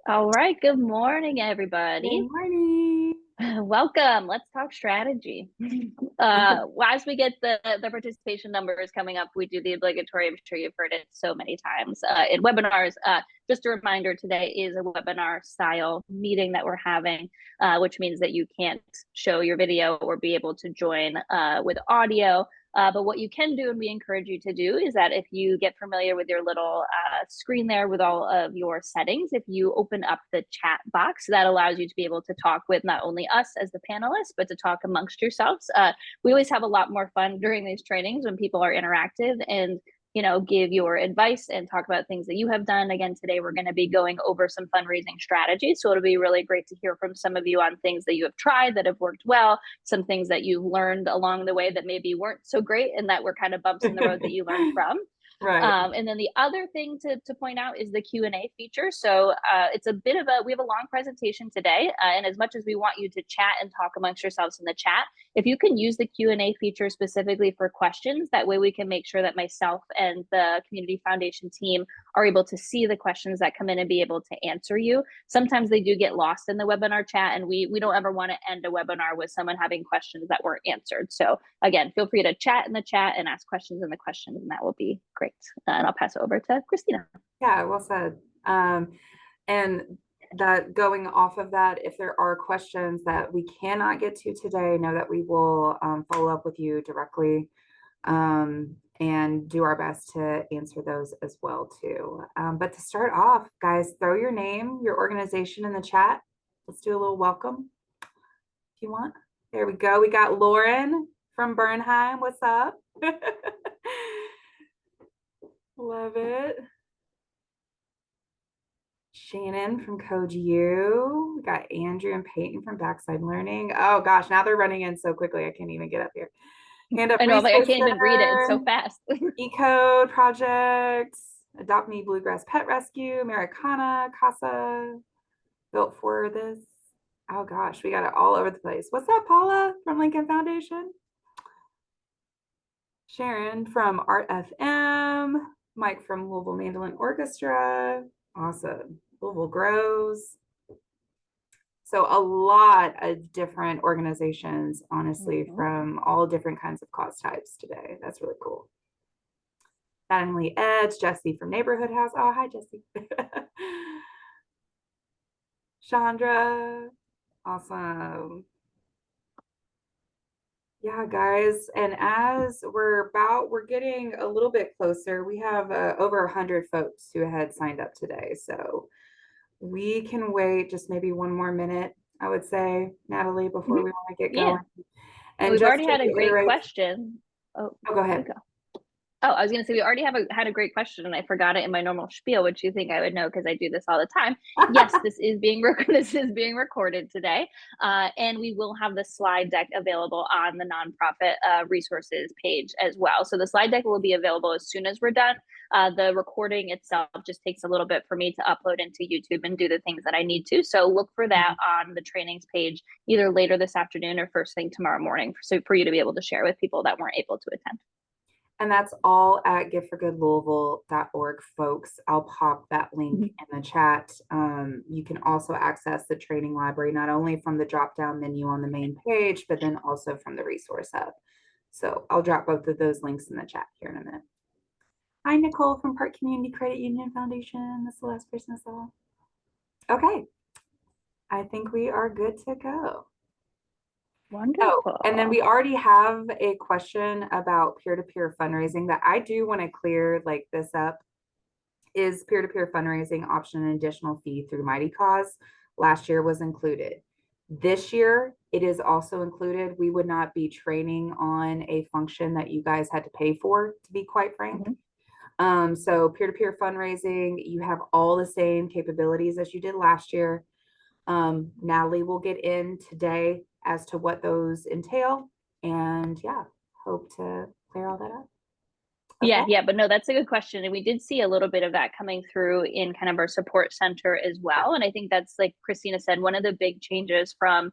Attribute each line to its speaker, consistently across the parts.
Speaker 1: All right. Good morning,
Speaker 2: Good
Speaker 1: everybody.
Speaker 2: morning.
Speaker 1: Welcome. Let's talk strategy. As we get the participation numbers coming up, we do the obligatory. I'm sure you've heard it so many times in webinars. Just a reminder: today is a webinar style meeting that we're having, which means that you can't show your video or be able to join with audio. But what you can do, and we encourage you to do, is that if you get familiar with your little screen there with all of your settings, if you open up the chat box, that allows you to be able to talk with not only us as the panelists, but to talk amongst yourselves. We always have a lot more fun during these trainings when people are interactive and give your advice and talk about things that you have done. Again, today we're going to be going over some fundraising strategies. So it'll be really great to hear from some of you on things that you have tried that have worked well, some things that you've learned along the way that maybe weren't so great and that were kind of bumps in the road that you learned from.
Speaker 2: Right.
Speaker 1: And then the other thing to point out is the Q&A feature. So it's a bit of we have a long presentation today. And as much as we want you to chat and talk amongst yourselves in the chat, if you can use the Q&A feature specifically for questions, that way we can make sure that myself and the Community Foundation team are able to see the questions that come in and be able to answer you. Sometimes they do get lost in the webinar chat, and we don't ever want to end a webinar with someone having questions that weren't answered. So again, feel free to chat in the chat and ask questions in the questions, and that will be great. And I'll pass it over to Christina.
Speaker 2: Yeah, well said. And that going off of that, if there are questions that we cannot get to today, know that we will follow up with you directly and do our best to answer those as well too. But to start off, guys, throw your name, your organization in the chat. Let's do a little welcome if you want. There we go. We got Lauren from Bernheim. What's up? Love it. Shannon from Code U. We got Andrew and Peyton from Backside Learning. Oh gosh, now they're running in so quickly. I can't even get up here. Hand Up
Speaker 1: I know, I'm like, I
Speaker 2: Resource
Speaker 1: can't even read it. It's so
Speaker 2: Center,
Speaker 1: fast.
Speaker 2: Ecode Project, Adopt Me Bluegrass Pet Rescue, Americana, Casa, Built for This. Oh gosh, we got it all over the place. What's up, Paula from Lincoln Foundation? Sharon from Art FM, Mike from Louisville Mandolin Orchestra. Awesome. Louisville Grows. So a lot of different organizations, honestly, from all different kinds of cause types today. That's really cool. Natalie Edge, Jesse from Neighborhood House. Oh, hi, Jesse. Chandra. Awesome. Yeah, guys. And as we're getting a little bit closer, we have over 100 folks who had signed up today. So we can wait just maybe one more minute, I would say, Natalie, before we want to get
Speaker 1: Yeah.
Speaker 2: going.
Speaker 1: And
Speaker 2: And
Speaker 1: we've
Speaker 2: just
Speaker 1: already
Speaker 2: to
Speaker 1: had a great
Speaker 2: reiterate,
Speaker 1: question. Oh,
Speaker 2: oh, go
Speaker 1: you
Speaker 2: ahead.
Speaker 1: go. Oh, I was going to say we already had a great question, and I forgot it in my normal spiel, which you think I would know because I do this all the time. Yes, this is being recorded today, and we will have the slide deck available on the nonprofit resources page as well. So the slide deck will be available as soon as we're done. The recording itself just takes a little bit for me to upload into YouTube and do the things that I need to. So look for that on the trainings page either later this afternoon or first thing tomorrow morning, so for you to be able to share with people that weren't able to attend.
Speaker 2: And that's all at giftforgoodlouisville.org, folks. I'll pop that link in the chat. You can also access the training library, not only from the drop-down menu on the main page, but then also from the resource hub. So I'll drop both of those links in the chat here in a minute. Hi, Nicole from Park Community Credit Union Foundation. That's the last person I saw. Okay. I think we are good to go.
Speaker 1: Wonderful.
Speaker 2: Oh, and then we already have a question about peer-to-peer fundraising that I do want to clear like this up. Is peer-to-peer fundraising option an additional fee through Mighty Cause? Last year was included. This year, it is also included. We would not be training on a function that you guys had to pay for, to be quite frank. So peer-to-peer fundraising, you have all the same capabilities as you did last year. Natalie will get in today as to what those entail. And yeah, hope to clear all that up.
Speaker 1: Okay. Yeah, but no, that's a good question. And we did see a little bit of that coming through in kind of our support center as well. And I think that's, like Christina said, one of the big changes from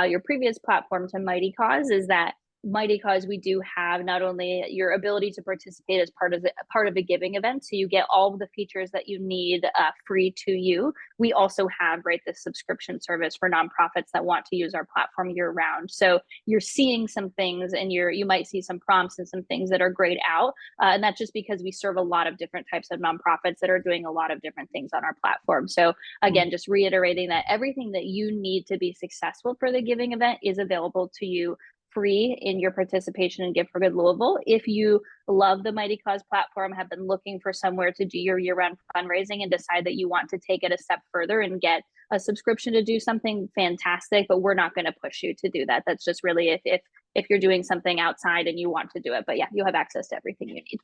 Speaker 1: your previous platform to Mighty Cause is that Mighty Cause, we do have not only your ability to participate as part of a giving event, so you get all of the features that you need free to you. We also have, right, this subscription service for nonprofits that want to use our platform year round. So you're seeing some things, and you might see some prompts and some things that are grayed out, and that's just because we serve a lot of different types of nonprofits that are doing a lot of different things on our platform. So again, just reiterating that everything that you need to be successful for the giving event is available to you free in your participation in Give for Good Louisville. If you love the Mighty Cause platform, have been looking for somewhere to do your year-round fundraising, and decide that you want to take it a step further and get a subscription to do something, fantastic, but we're not going to push you to do that. That's just really if you're doing something outside and you want to do it. But yeah, you have access to everything you need.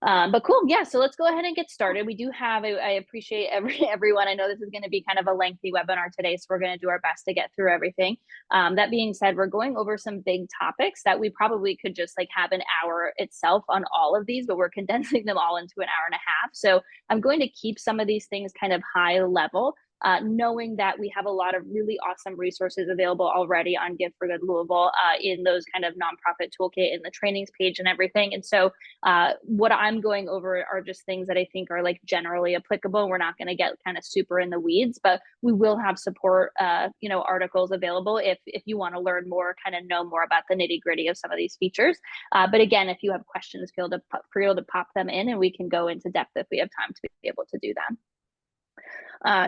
Speaker 1: But cool, yeah, so let's go ahead and get started. We do have, I appreciate everyone. I know this is going to be kind of a lengthy webinar today, so we're going to do our best to get through everything. That being said, we're going over some big topics that we probably could just like have an hour itself on all of these, but we're condensing them all into an hour and a half. So I'm going to keep some of these things kind of high level, knowing that we have a lot of really awesome resources available already on Give for Good Louisville, in those kind of nonprofit toolkit, in the trainings page and everything. And so what I'm going over are just things that I think are like generally applicable. We're not going to get kind of super in the weeds, but we will have support, articles available if you want to learn more, kind of know more about the nitty gritty of some of these features. But again, if you have questions, feel free to pop them in, and we can go into depth if we have time to be able to do that.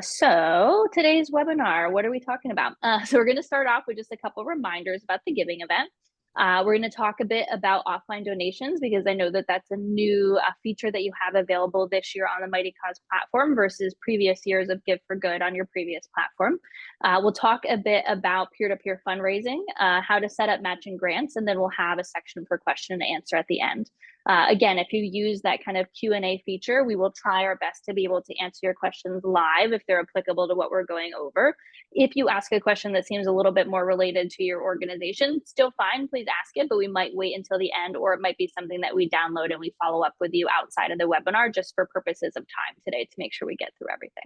Speaker 1: So today's webinar, what are we talking about? So we're going to start off with just a couple reminders about the giving event. We're going to talk a bit about offline donations, because I know that that's a new feature that you have available this year on the Mighty Cause platform versus previous years of Give for Good on your previous platform. We'll talk a bit about peer-to-peer fundraising, how to set up matching grants, and then we'll have a section for question and answer at the end. Again, if you use that kind of Q&A feature, we will try our best to be able to answer your questions live if they're applicable to what we're going over. If you ask a question that seems a little bit more related to your organization, still fine, please ask it, but we might wait until the end, or it might be something that we download and we follow up with you outside of the webinar, just for purposes of time today to make sure we get through everything.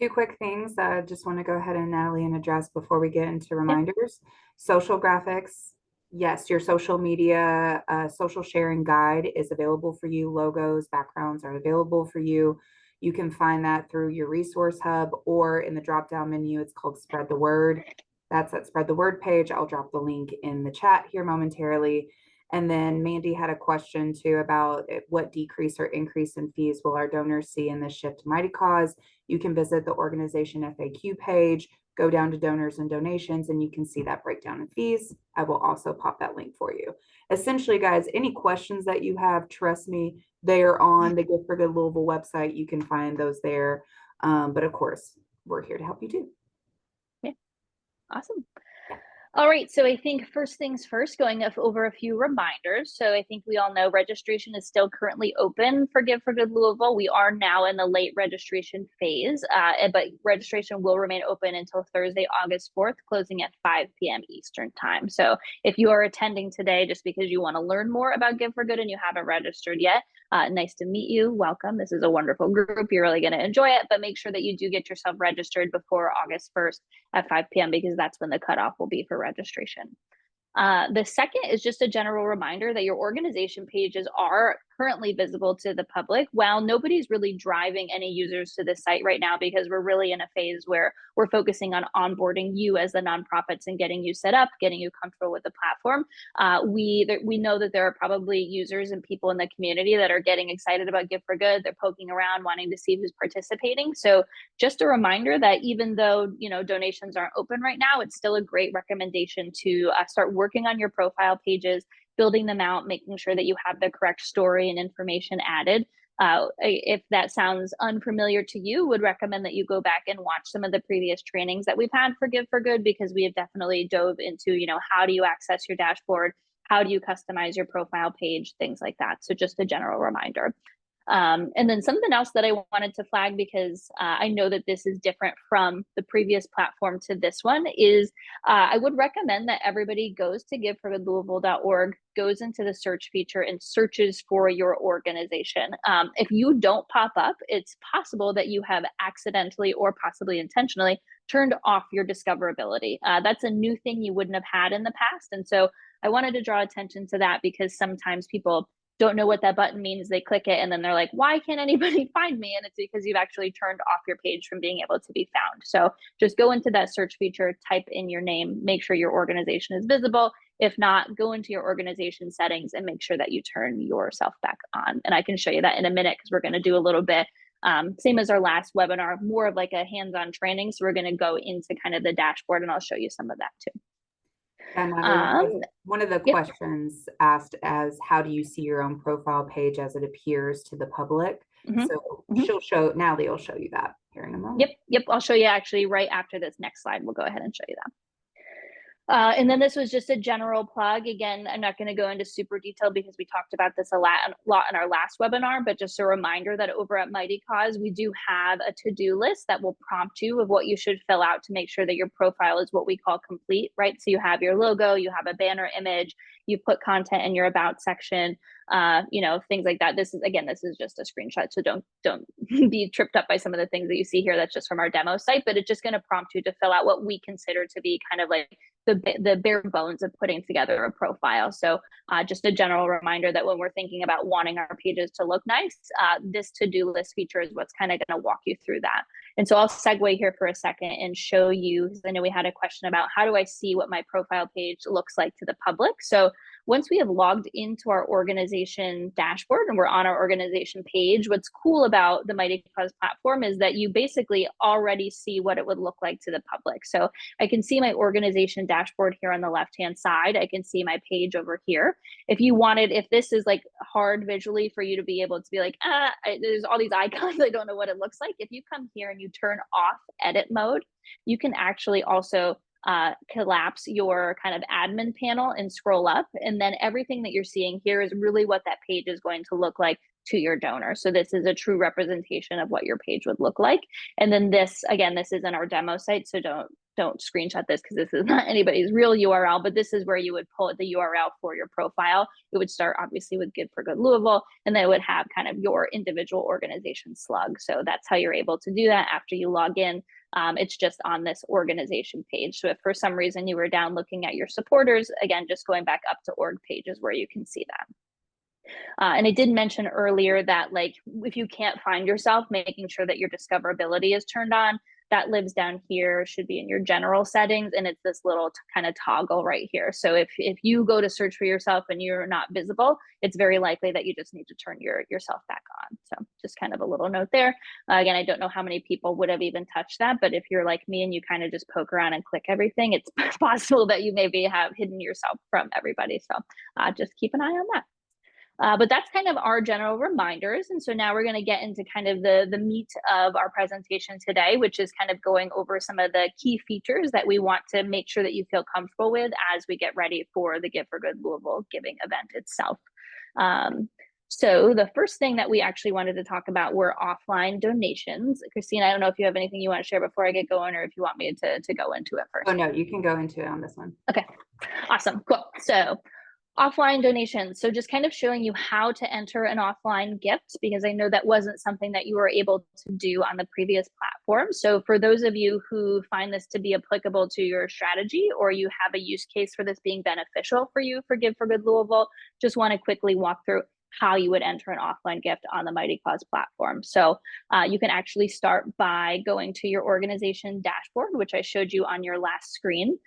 Speaker 2: Two quick things I just want to go ahead and Natalie and address before we get into reminders. Yep. Social graphics. Yes, your social media, social sharing guide is available for you. Logos, backgrounds are available for you. You can find that through your resource hub, or in the drop-down menu, it's called Spread the Word. That's that Spread the Word page. I'll drop the link in the chat here momentarily. And then Mandy had a question too about what decrease or increase in fees will our donors see in this shift to Mighty Cause. You can visit the organization FAQ page, go down to donors and donations, and you can see that breakdown in fees. I will also pop that link for you. Essentially, guys, any questions that you have, trust me, they are on the Give for Good Louisville website. You can find those there. But of course, we're here to help you too.
Speaker 1: Yeah, awesome. All right, so I think first things first, going over a few reminders. So I think we all know registration is still currently open for Give for Good Louisville. We are now in the late registration phase, but registration will remain open until Thursday, August 4th, closing at 5 p.m. Eastern time. So if you are attending today just because you want to learn more about Give for Good and you haven't registered yet, nice to meet you. Welcome. This is a wonderful group. You're really going to enjoy it, but make sure that you do get yourself registered before August 1st at 5 p.m. because that's when the cutoff will be for registration. The second is just a general reminder that your organization pages are currently visible to the public. While nobody's really driving any users to the site right now, because we're really in a phase where we're focusing on onboarding you as the nonprofits and getting you set up, getting you comfortable with the platform. We know that there are probably users and people in the community that are getting excited about Give for Good. They're poking around, wanting to see who's participating. So just a reminder that even though donations aren't open right now, it's still a great recommendation to start working on your profile pages, building them out, making sure that you have the correct story and information added. If that sounds unfamiliar to you, would recommend that you go back and watch some of the previous trainings that we've had for Give for Good, because we have definitely dove into, how do you access your dashboard? How do you customize your profile page? Things like that. So just a general reminder. And then something else that I wanted to flag, because I know that this is different from the previous platform to this one, is I would recommend that everybody goes to giveforgoodlouisville.org, goes into the search feature and searches for your organization. If you don't pop up, it's possible that you have accidentally or possibly intentionally turned off your discoverability. That's a new thing you wouldn't have had in the past. And so I wanted to draw attention to that because sometimes people don't know what that button means. They click it and then they're like, why can't anybody find me? And it's because you've actually turned off your page from being able to be found. So just go into that search feature, type in your name, make sure your organization is visible. If not, go into your organization settings and make sure that you turn yourself back on. And I can show you that in a minute because we're going to do a little bit, same as our last webinar, more of like a hands-on training. So we're going to go into kind of the dashboard and I'll show you some of that too.
Speaker 2: And Natalie, one of the
Speaker 1: Yep.
Speaker 2: questions asked as, how do you see your own profile page as it appears to the public? So Natalie will show you that here in a moment.
Speaker 1: Yep. I'll show you actually right after this next slide. We'll go ahead and show you that. And then this was just a general plug. Again, I'm not going to go into super detail because we talked about this a lot in our last webinar, but just a reminder that over at Mighty Cause, we do have a to-do list that will prompt you of what you should fill out to make sure that your profile is what we call complete, right? So you have your logo, you have a banner image, you put content in your about section, things like that. This is just a screenshot. So don't be tripped up by some of the things that you see here. That's just from our demo site, but it's just going to prompt you to fill out what we consider to be kind of like the bare bones of putting together a profile. So just a general reminder that when we're thinking about wanting our pages to look nice, this to-do list feature is what's kind of going to walk you through that. And so I'll segue here for a second and show you, because I know we had a question about how do I see what my profile page looks like to the public. So once we have logged into our organization dashboard and we're on our organization page, what's cool about the Mighty Cause platform is that you basically already see what it would look like to the public. So I can see my organization dashboard here on the left-hand side. I can see my page over here. If this is like hard visually for you to be able to be like, there's all these icons, I don't know what it looks like. If you come here and you turn off edit mode, you can actually also collapse your kind of admin panel and scroll up. And then everything that you're seeing here is really what that page is going to look like to your donor. So this is a true representation of what your page would look like. And then this, again, this is in our demo site. So don't screenshot this because this is not anybody's real URL, but this is where you would pull the URL for your profile. It would start obviously with Give for Good Louisville, and then it would have kind of your individual organization slug. So that's how you're able to do that after you log in. It's just on this organization page. So if for some reason you were down looking at your supporters, again, just going back up to org pages where you can see that. And I did mention earlier that like if you can't find yourself, making sure that your discoverability is turned on. That lives down here, should be in your general settings, and it's this little kind of toggle right here. So if you go to search for yourself and you're not visible, it's very likely that you just need to turn yourself back on. So just kind of a little note there. Again, I don't know how many people would have even touched that, but if you're like me and you kind of just poke around and click everything, it's possible that you maybe have hidden yourself from everybody. So just keep an eye on that. But that's kind of our general reminders. And so now we're going to get into kind of the meat of our presentation today, which is kind of going over some of the key features that we want to make sure that you feel comfortable with as we get ready for the Give for Good Louisville giving event itself. So the first thing that we actually wanted to talk about were offline donations. Christine, I don't know if you have anything you want to share before I get going, or if you want me to go into it first.
Speaker 2: Oh, no, you can go into it on this one.
Speaker 1: Okay, awesome, cool. So offline donations. So just kind of showing you how to enter an offline gift, because I know that wasn't something that you were able to do on the previous platform. So for those of you who find this to be applicable to your strategy, or you have a use case for this being beneficial for you for Give for Good Louisville, just want to quickly walk through how you would enter an offline gift on the Mighty Cause platform. So you can actually start by going to your organization dashboard, which I showed you on your last screen.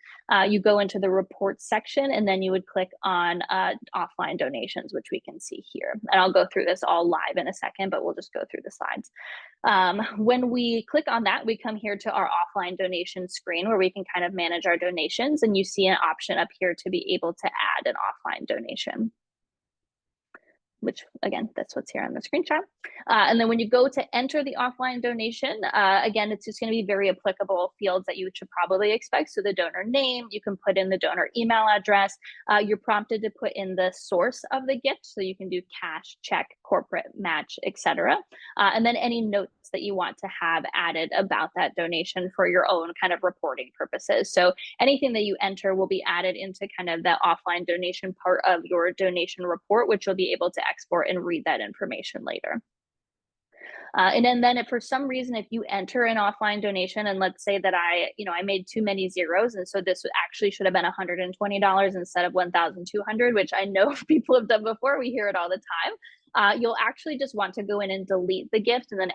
Speaker 1: You go into the reports section, and then you would click on offline donations, which we can see here. And I'll go through this all live in a second, but we'll just go through the slides. When we click on that, we come here to our offline donation screen where we can kind of manage our donations, and you see an option up here to be able to add an offline donation, which again, that's what's here on the screenshot. And then when you go to enter the offline donation, again, it's just going to be very applicable fields that you should probably expect. So the donor name, you can put in the donor email address. You're prompted to put in the source of the gift. So you can do cash, check, corporate, match, etc. And then any notes that you want to have added about that donation for your own kind of reporting purposes. So anything that you enter will be added into kind of the offline donation part of your donation report, which you'll be able to export and read that information later. And then if for some reason, if you enter an offline donation, and let's say that I made too many zeros, and so this actually should have been $120 instead of 1,200, which I know people have done before. We hear it all the time. You'll actually just want to go in and delete the gift and then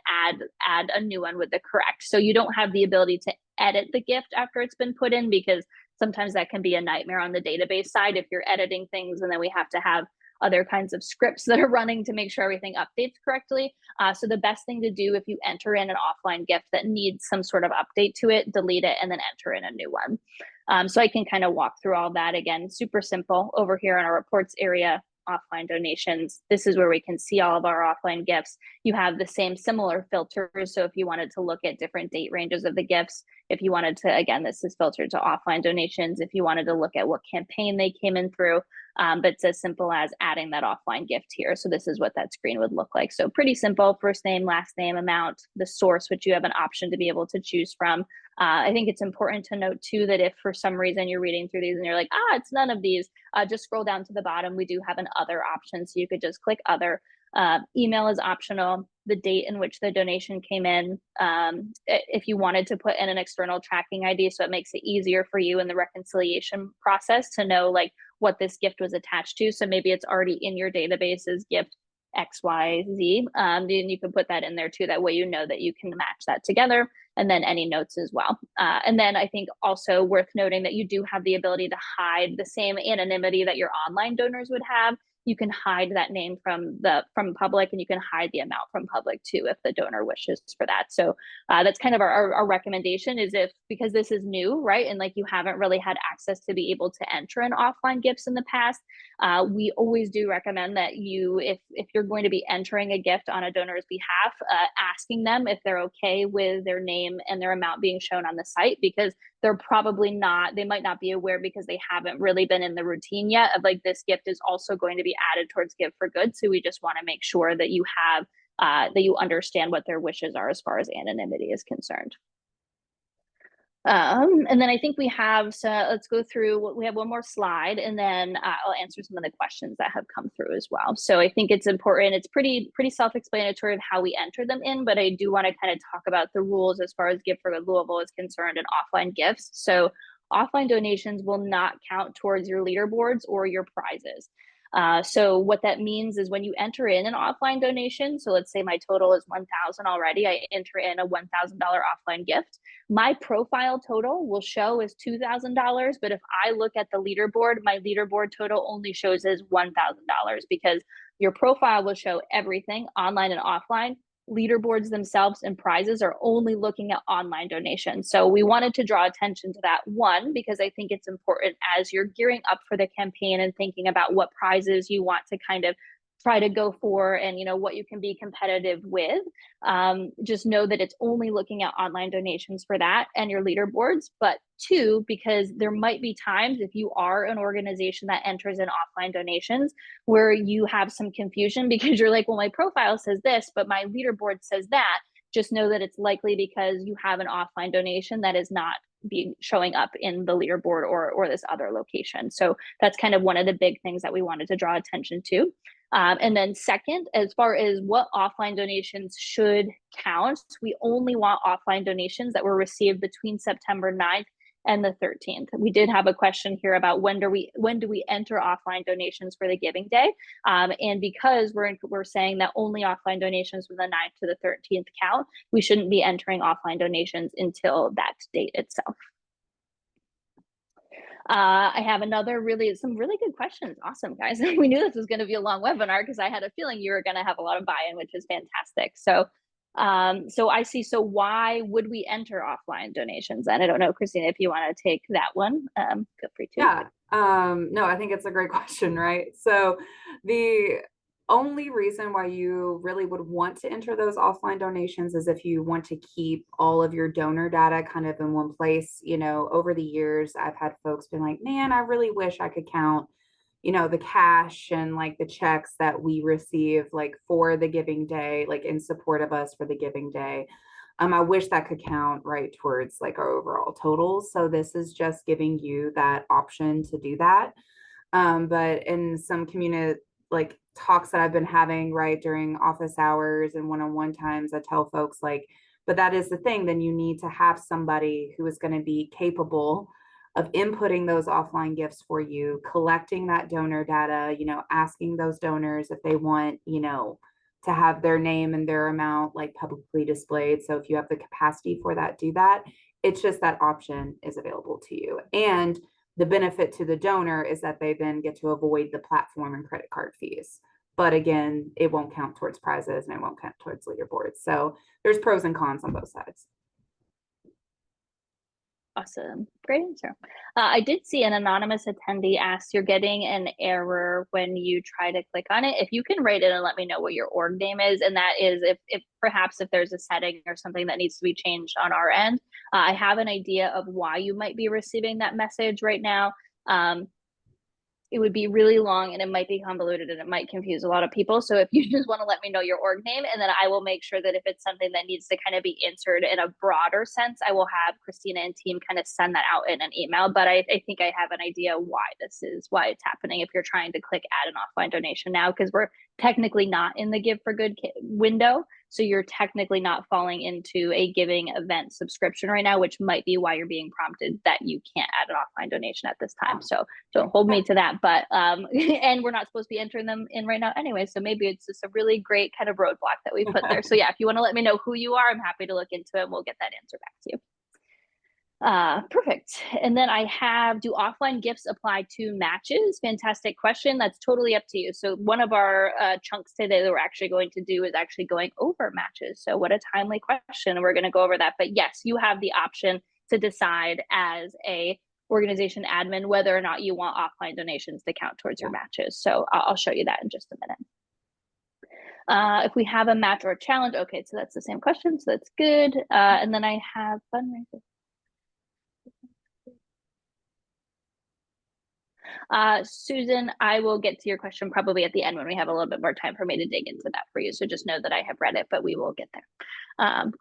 Speaker 1: add a new one with the correct. So you don't have the ability to edit the gift after it's been put in, because sometimes that can be a nightmare on the database side if you're editing things, and then we have to have other kinds of scripts that are running to make sure everything updates correctly. So the best thing to do if you enter in an offline gift that needs some sort of update to it, delete it and then enter in a new one. So I can kind of walk through all that again. Super simple over here in our reports area. Offline donations. This is where we can see all of our offline gifts. You have the same similar filters. So if you wanted to look at different date ranges of the gifts, if you wanted to, again, this is filtered to offline donations. If you wanted to look at what campaign they came in through, but it's as simple as adding that offline gift here. So this is what that screen would look like. So pretty simple: first name, last name, amount, the source, which you have an option to be able to choose from. I think it's important to note too that if for some reason you're reading through these and you're like, it's none of these, just scroll down to the bottom. We do have an other option, so you could just click other. Email is optional. The date in which the donation came in. If you wanted to put in an external tracking ID, so it makes it easier for you in the reconciliation process to know like what this gift was attached to. So maybe it's already in your database as gift XYZ. Then you can put that in there too. That way you know that you can match that together, and then any notes as well. And then I think also worth noting that you do have the ability to hide the same anonymity that your online donors would have. You can hide that name from public, and you can hide the amount from public too if the donor wishes for that. So that's kind of our recommendation, is because this is new, right? And like you haven't really had access to be able to enter in offline gifts in the past. We always do recommend that if you're going to be entering a gift on a donor's behalf, asking them if they're okay with their name and their amount being shown on the site, because they might not be aware, because they haven't really been in the routine yet of like, this gift is also going to be added towards Give for Good. So we just want to make sure that you have that you understand what their wishes are as far as anonymity is concerned. And then I think let's go through, we have one more slide, and then I'll answer some of the questions that have come through as well. So I think it's important. It's pretty self-explanatory of how we enter them in, but I do want to kind of talk about the rules as far as Give for Good Louisville is concerned and offline gifts. So offline donations will not count towards your leaderboards or your prizes. So what that means is when you enter in an offline donation, so let's say my total is 1,000 already, I enter in a $1,000 offline gift. My profile total will show as $2,000, but if I look at the leaderboard, my leaderboard total only shows as $1,000, because your profile will show everything online and offline. Leaderboards themselves and prizes are only looking at online donations. So we wanted to draw attention to that, one, because I think it's important as you're gearing up for the campaign and thinking about what prizes you want to kind of try to go for, and what you can be competitive with. Just know that it's only looking at online donations for that and your leaderboards. But two, because there might be times if you are an organization that enters in offline donations where you have some confusion, because you're like, well, my profile says this, but my leaderboard says that. Just know that it's likely because you have an offline donation that is not showing up in the leaderboard or this other location. So that's kind of one of the big things that we wanted to draw attention to. And then second, as far as what offline donations should count, we only want offline donations that were received between September 9th and the 13th. We did have a question here about when do we enter offline donations for the giving day? And because we're saying that only offline donations from the 9th to the 13th count, we shouldn't be entering offline donations until that date itself. I have some really good questions. Awesome, guys. We knew this was going to be a long webinar because I had a feeling you were going to have a lot of buy-in, which is fantastic. So I see. So why would we enter offline donations? And I don't know, Christina, if you want to take that one, feel free to.
Speaker 2: Yeah. No, I think it's a great question, right? So the only reason why you really would want to enter those offline donations is if you want to keep all of your donor data kind of in one place. Over the years, I've had folks been like, man, I really wish I could count, the cash and like the checks that we receive like for the giving day, like in support of us for the giving day. I wish that could count right towards like our overall totals. So this is just giving you that option to do that. But in some talks that I've been having, right, during office hours and one-on-one times, I tell folks like, but that is the thing, then you need to have somebody who is going to be capable of inputting those offline gifts for you, collecting that donor data, asking those donors if they want, to have their name and their amount like publicly displayed. So if you have the capacity for that, do that. It's just that option is available to you. And the benefit to the donor is that they then get to avoid the platform and credit card fees. But again, it won't count towards prizes and it won't count towards leaderboards. So there's pros and cons on both sides.
Speaker 1: Awesome. Great answer. I did see an anonymous attendee ask, you're getting an error when you try to click on it. If you can write it and let me know what your org name is, and that is if perhaps if there's a setting or something that needs to be changed on our end. I have an idea of why you might be receiving that message right now. It would be really long and it might be convoluted and it might confuse a lot of people. So if you just want to let me know your org name, and then I will make sure that if it's something that needs to kind of be answered in a broader sense, I will have Christina and team kind of send that out in an email. But I think I have an idea why it's happening if you're trying to click add an offline donation now, because we're technically not in the Give for Good window. So you're technically not falling into a giving event subscription right now, which might be why you're being prompted that you can't add an offline donation at this time. So don't hold me to that. But and we're not supposed to be entering them in right now anyway. So maybe it's just a really great kind of roadblock that we put there. So yeah, if you want to let me know who you are, I'm happy to look into it and we'll get that answer back to you. Perfect. And then I have, do offline gifts apply to matches? Fantastic question. That's totally up to you. So one of our chunks today that we're actually going to do is actually going over matches. So what a timely question. And we're going to go over that. But yes, you have the option to decide as a organization admin whether or not you want offline donations to count towards your matches. So I'll show you that in just a minute. If we have a match or a challenge, okay, so that's the same question. So that's good. And then I have fundraisers. Susan, I will get to your question probably at the end when we have a little bit more time for me to dig into that for you. So just know that I have read it, but we will get there.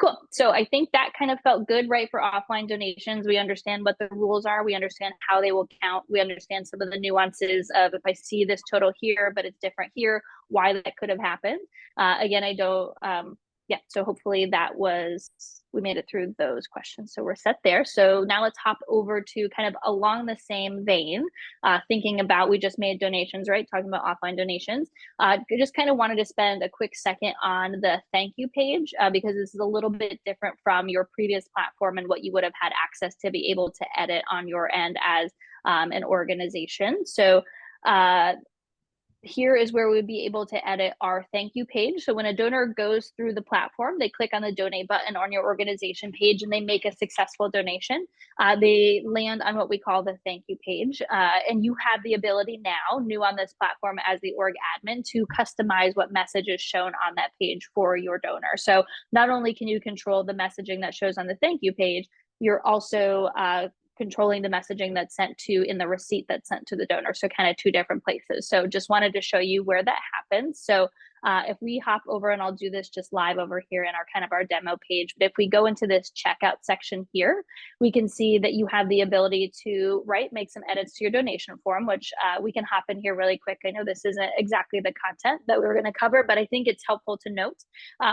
Speaker 1: Cool. So I think that kind of felt good, right? For offline donations, we understand what the rules are. We understand how they will count. We understand some of the nuances of if I see this total here, but it's different here, why that could have happened. Again, I don't, yeah, so hopefully we made it through those questions. So we're set there. So now let's hop over to kind of along the same vein, thinking about, we just made donations, right? Talking about offline donations. Just kind of wanted to spend a quick second on the thank you page, because this is a little bit different from your previous platform and what you would have had access to be able to edit on your end as an organization. So here is where we would be able to edit our thank you page. So when a donor goes through the platform, they click on the donate button on your organization page and they make a successful donation. They land on what we call the thank you page. And you have the ability now, new on this platform as the org admin, to customize what message is shown on that page for your donor. So not only can you control the messaging that shows on the thank you page, you're also controlling the messaging that's sent to in the receipt that's sent to the donor. So kind of two different places. So just wanted to show you where that happens. So if we hop over, and I'll do this just live over here in our kind of our demo page, but if we go into this checkout section here, we can see that you have the ability to make some edits to your donation form, which we can hop in here really quick. I know this isn't exactly the content that we were going to cover, but I think it's helpful to note.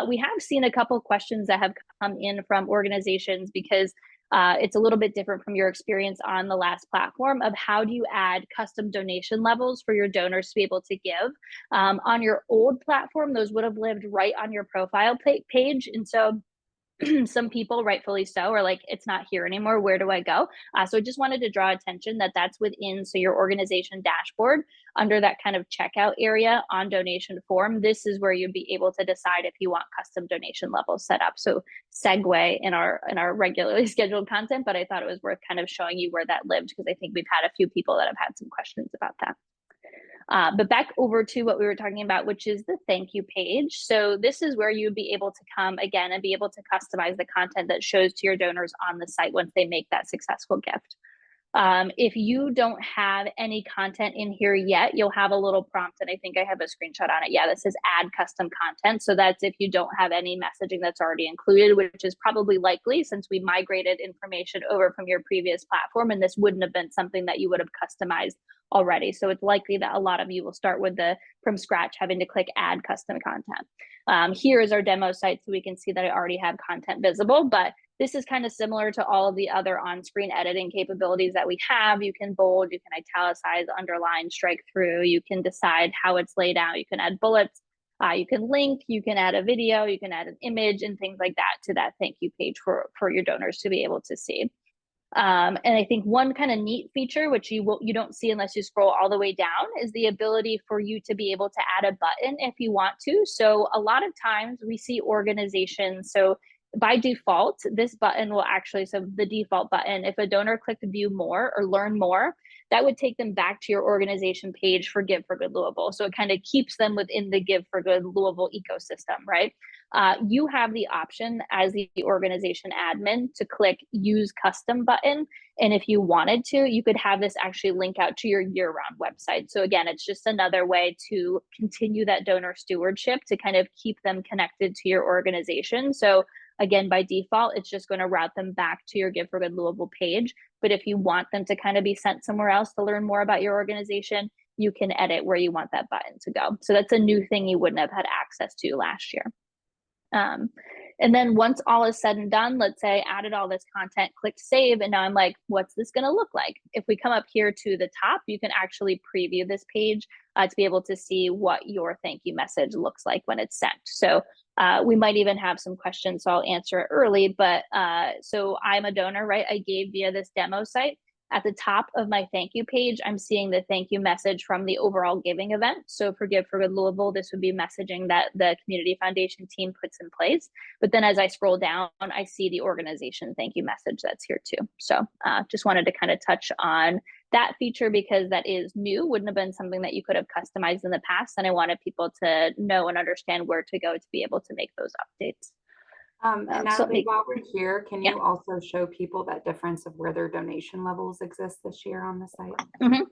Speaker 1: We have seen a couple of questions that have come in from organizations because it's a little bit different from your experience on the last platform of how do you add custom donation levels for your donors to be able to give. On your old platform, those would have lived right on your profile page. And so some people, rightfully so, are like, it's not here anymore. Where do I go? So I just wanted to draw attention that that's within, so your organization dashboard, under that kind of checkout area on donation form, this is where you'd be able to decide if you want custom donation levels set up. So segue in our regularly scheduled content, but I thought it was worth kind of showing you where that lived, because I think we've had a few people that have had some questions about that. But back over to what we were talking about, which is the thank you page. So this is where you'd be able to come again and be able to customize the content that shows to your donors on the site once they make that successful gift. If you don't have any content in here yet, you'll have a little prompt, and I think I have a screenshot on it. Yeah, this says add custom content. So that's if you don't have any messaging that's already included, which is probably likely since we migrated information over from your previous platform, and this wouldn't have been something that you would have customized already. So it's likely that a lot of you will start with the from scratch, having to click add custom content. Here is our demo site, so we can see that I already have content visible, but this is kind of similar to all of the other on-screen editing capabilities that we have. You can bold, you can italicize, underline, strike through, you can decide how it's laid out, you can add bullets, you can link, you can add a video, you can add an image and things like that to that thank you page for your donors to be able to see. And I think one kind of neat feature, which you don't see unless you scroll all the way down, is the ability for you to be able to add a button if you want to. So a lot of times we see organizations, so by default, this button will actually, so the default button, if a donor clicked view more or learn more, that would take them back to your organization page for Give for Good Louisville. So it kind of keeps them within the Give for Good Louisville ecosystem, right? You have the option as the organization admin to click use custom button. And if you wanted to, you could have this actually link out to your year-round website. So again, it's just another way to continue that donor stewardship, to kind of keep them connected to your organization. So again, by default, it's just going to route them back to your Give for Good Louisville page. But if you want them to kind of be sent somewhere else to learn more about your organization, you can edit where you want that button to go. So that's a new thing you wouldn't have had access to last year. And then once all is said and done, let's say I added all this content, click save, and now I'm like, what's this going to look like? If we come up here to the top, you can actually preview this page to be able to see what your thank you message looks like when it's sent. So we might even have some questions, so I'll answer it early. But so I'm a donor, right? I gave via this demo site. At the top of my thank you page, I'm seeing the thank you message from the overall giving event. So for Give for Good Louisville, this would be messaging that the Community Foundation team puts in place. But then as I scroll down, I see the organization thank you message that's here too. So just wanted to kind of touch on that feature because that is new, wouldn't have been something that you could have customized in the past. And I wanted people to know and understand where to go to be able to make those updates.
Speaker 2: And Natalie, while we're here, can
Speaker 1: Yeah.
Speaker 2: you also show people that difference of where their donation levels exist this year on the site?
Speaker 1: Mm-hmm.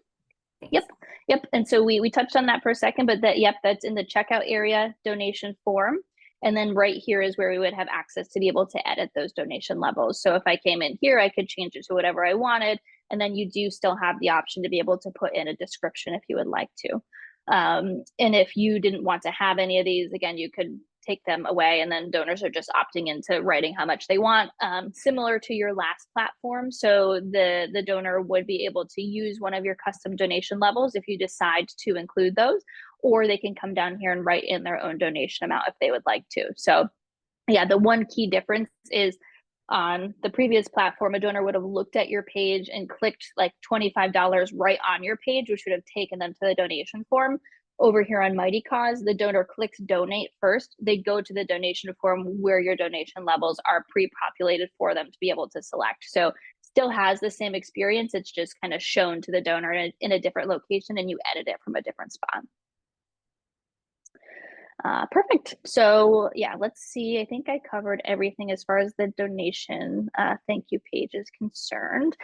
Speaker 1: Yep. And so we touched on that for a second, but that's in the checkout area donation form. And then right here is where we would have access to be able to edit those donation levels. So if I came in here, I could change it to whatever I wanted. And then you do still have the option to be able to put in a description if you would like to. And if you didn't want to have any of these, again, you could take them away, and then donors are just opting into writing how much they want, similar to your last platform. So the donor would be able to use one of your custom donation levels if you decide to include those, or they can come down here and write in their own donation amount if they would like to. So yeah, the one key difference is on the previous platform, a donor would have looked at your page and clicked like $25 right on your page, which would have taken them to the donation form. Over here on Mighty Cause, the donor clicks donate first. They go to the donation form where your donation levels are pre-populated for them to be able to select. So still has the same experience. It's just kind of shown to the donor in a different location, and you edit it from a different spot. Perfect. So yeah, let's see. I think I covered everything as far as the donation thank you page is concerned.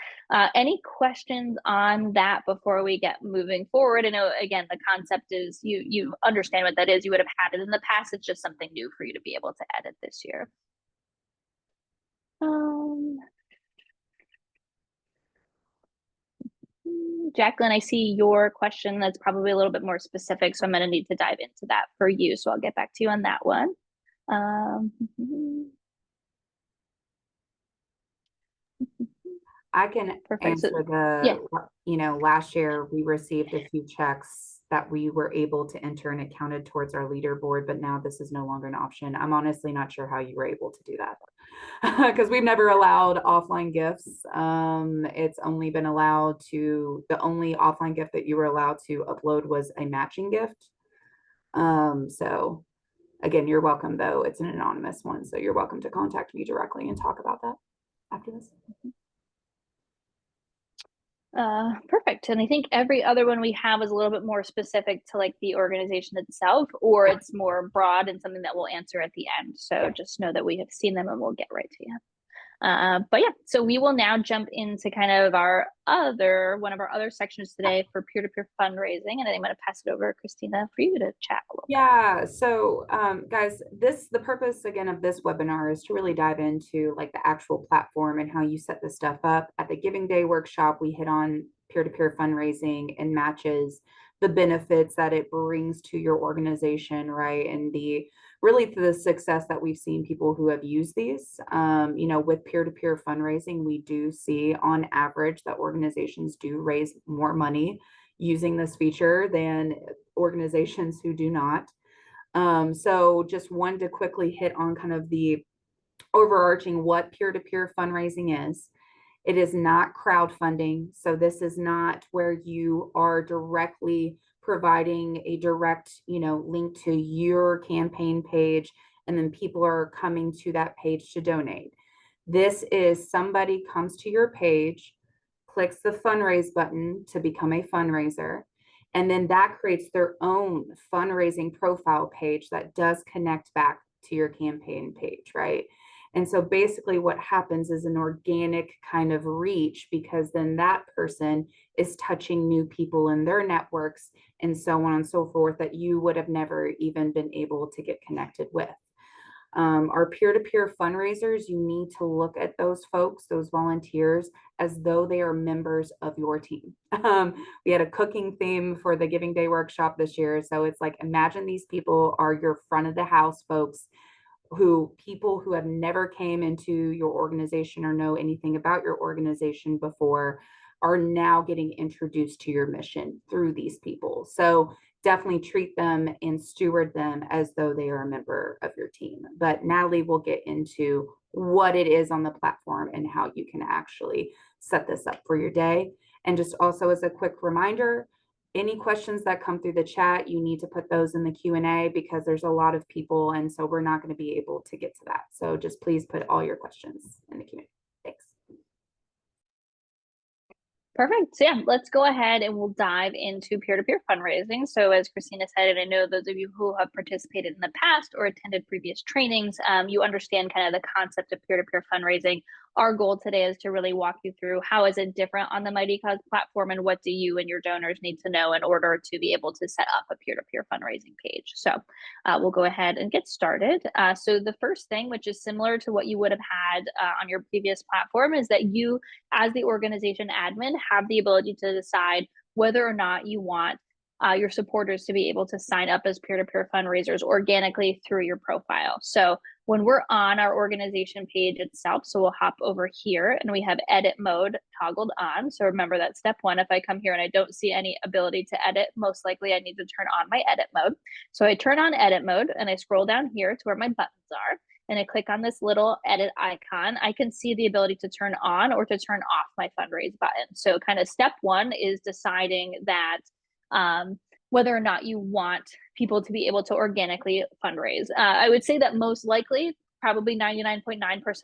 Speaker 1: Any questions on that before we get moving forward? I know, again, the concept is you understand what that is. You would have had it in the past. It's just something new for you to be able to edit this year. Jacqueline, I see your question that's probably a little bit more specific, so I'm going to need to dive into that for you. So I'll get back to you on that one.
Speaker 2: I can answer last year we received a few checks that we were able to enter and it counted towards our leaderboard, but now this is no longer an option. I'm honestly not sure how you were able to do that because we've never allowed offline gifts. It's only been allowed to, the only offline gift that you were allowed to upload was a matching gift. So again, you're welcome though. It's an anonymous one. So you're welcome to contact me directly and talk about that after this.
Speaker 1: Perfect. And I think every other one we have is a little bit more specific to like the organization itself, or it's more broad and something that we'll answer at the end. So just know that we have seen them and we'll get right to you. But yeah, so we will now jump into kind of one of our other sections today for peer-to-peer fundraising. And I'm going to pass it over to Christina for you to chat a little bit.
Speaker 2: Yeah. So guys, the purpose again of this webinar is to really dive into like the actual platform and how you set this stuff up. At the Giving Day workshop, we hit on peer-to-peer fundraising and matches the benefits that it brings to your organization, right? And the success that we've seen people who have used these. With peer-to-peer fundraising, we do see on average that organizations do raise more money using this feature than organizations who do not. So just wanted to quickly hit on kind of the overarching what peer-to-peer fundraising is. It is not crowdfunding. So this is not where you are directly providing a direct, link to your campaign page, and then people are coming to that page to donate. This is somebody comes to your page, clicks the fundraise button to become a fundraiser, and then that creates their own fundraising profile page that does connect back to your campaign page, right? And so basically what happens is an organic kind of reach, because then that person is touching new people in their networks and so on and so forth that you would have never even been able to get connected with. Our peer-to-peer fundraisers, you need to look at those folks, those volunteers, as though they are members of your team. We had a cooking theme for the Giving Day workshop this year. So it's like, imagine these people are your front of the house folks, people who have never came into your organization or know anything about your organization before are now getting introduced to your mission through these people. So definitely treat them and steward them as though they are a member of your team. But Natalie will get into what it is on the platform and how you can actually set this up for your day. And just also as a quick reminder, any questions that come through the chat, you need to put those in the Q&A because there's a lot of people, and so we're not going to be able to get to that. So just please put all your questions in the Q&A. Thanks.
Speaker 1: Perfect. So yeah, let's go ahead and we'll dive into peer-to-peer fundraising. So as Christina said, and I know those of you who have participated in the past or attended previous trainings, you understand kind of the concept of peer-to-peer fundraising. Our goal today is to really walk you through how is it different on the Mighty Cause platform and what do you and your donors need to know in order to be able to set up a peer-to-peer fundraising page. So we'll go ahead and get started. So the first thing, which is similar to what you would have had on your previous platform, is that you, as the organization admin, have the ability to decide whether or not you want your supporters to be able to sign up as peer-to-peer fundraisers organically through your profile. So when we're on our organization page itself, so we'll hop over here and we have edit mode toggled on. So remember that step one, if I come here and I don't see any ability to edit, most likely I need to turn on my edit mode. So I turn on edit mode and I scroll down here to where my buttons are and I click on this little edit icon. I can see the ability to turn on or to turn off my fundraise button. So kind of step one is deciding that whether or not you want people to be able to organically fundraise. I would say that most likely, probably 99.9%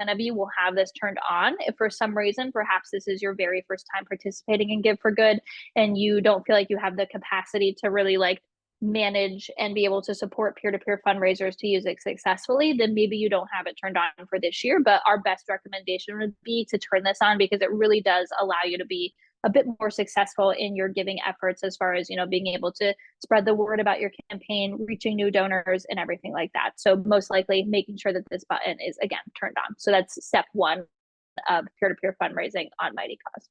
Speaker 1: of you will have this turned on. If for some reason, perhaps this is your very first time participating in Give for Good, and you don't feel like you have the capacity to really manage and be able to support peer-to-peer fundraisers to use it successfully, then maybe you don't have it turned on for this year. But our best recommendation would be to turn this on because it really does allow you to be a bit more successful in your giving efforts as far as, being able to spread the word about your campaign, reaching new donors and everything like that. So most likely making sure that this button is, again, turned on. So that's step one of peer-to-peer fundraising on Mighty Cause.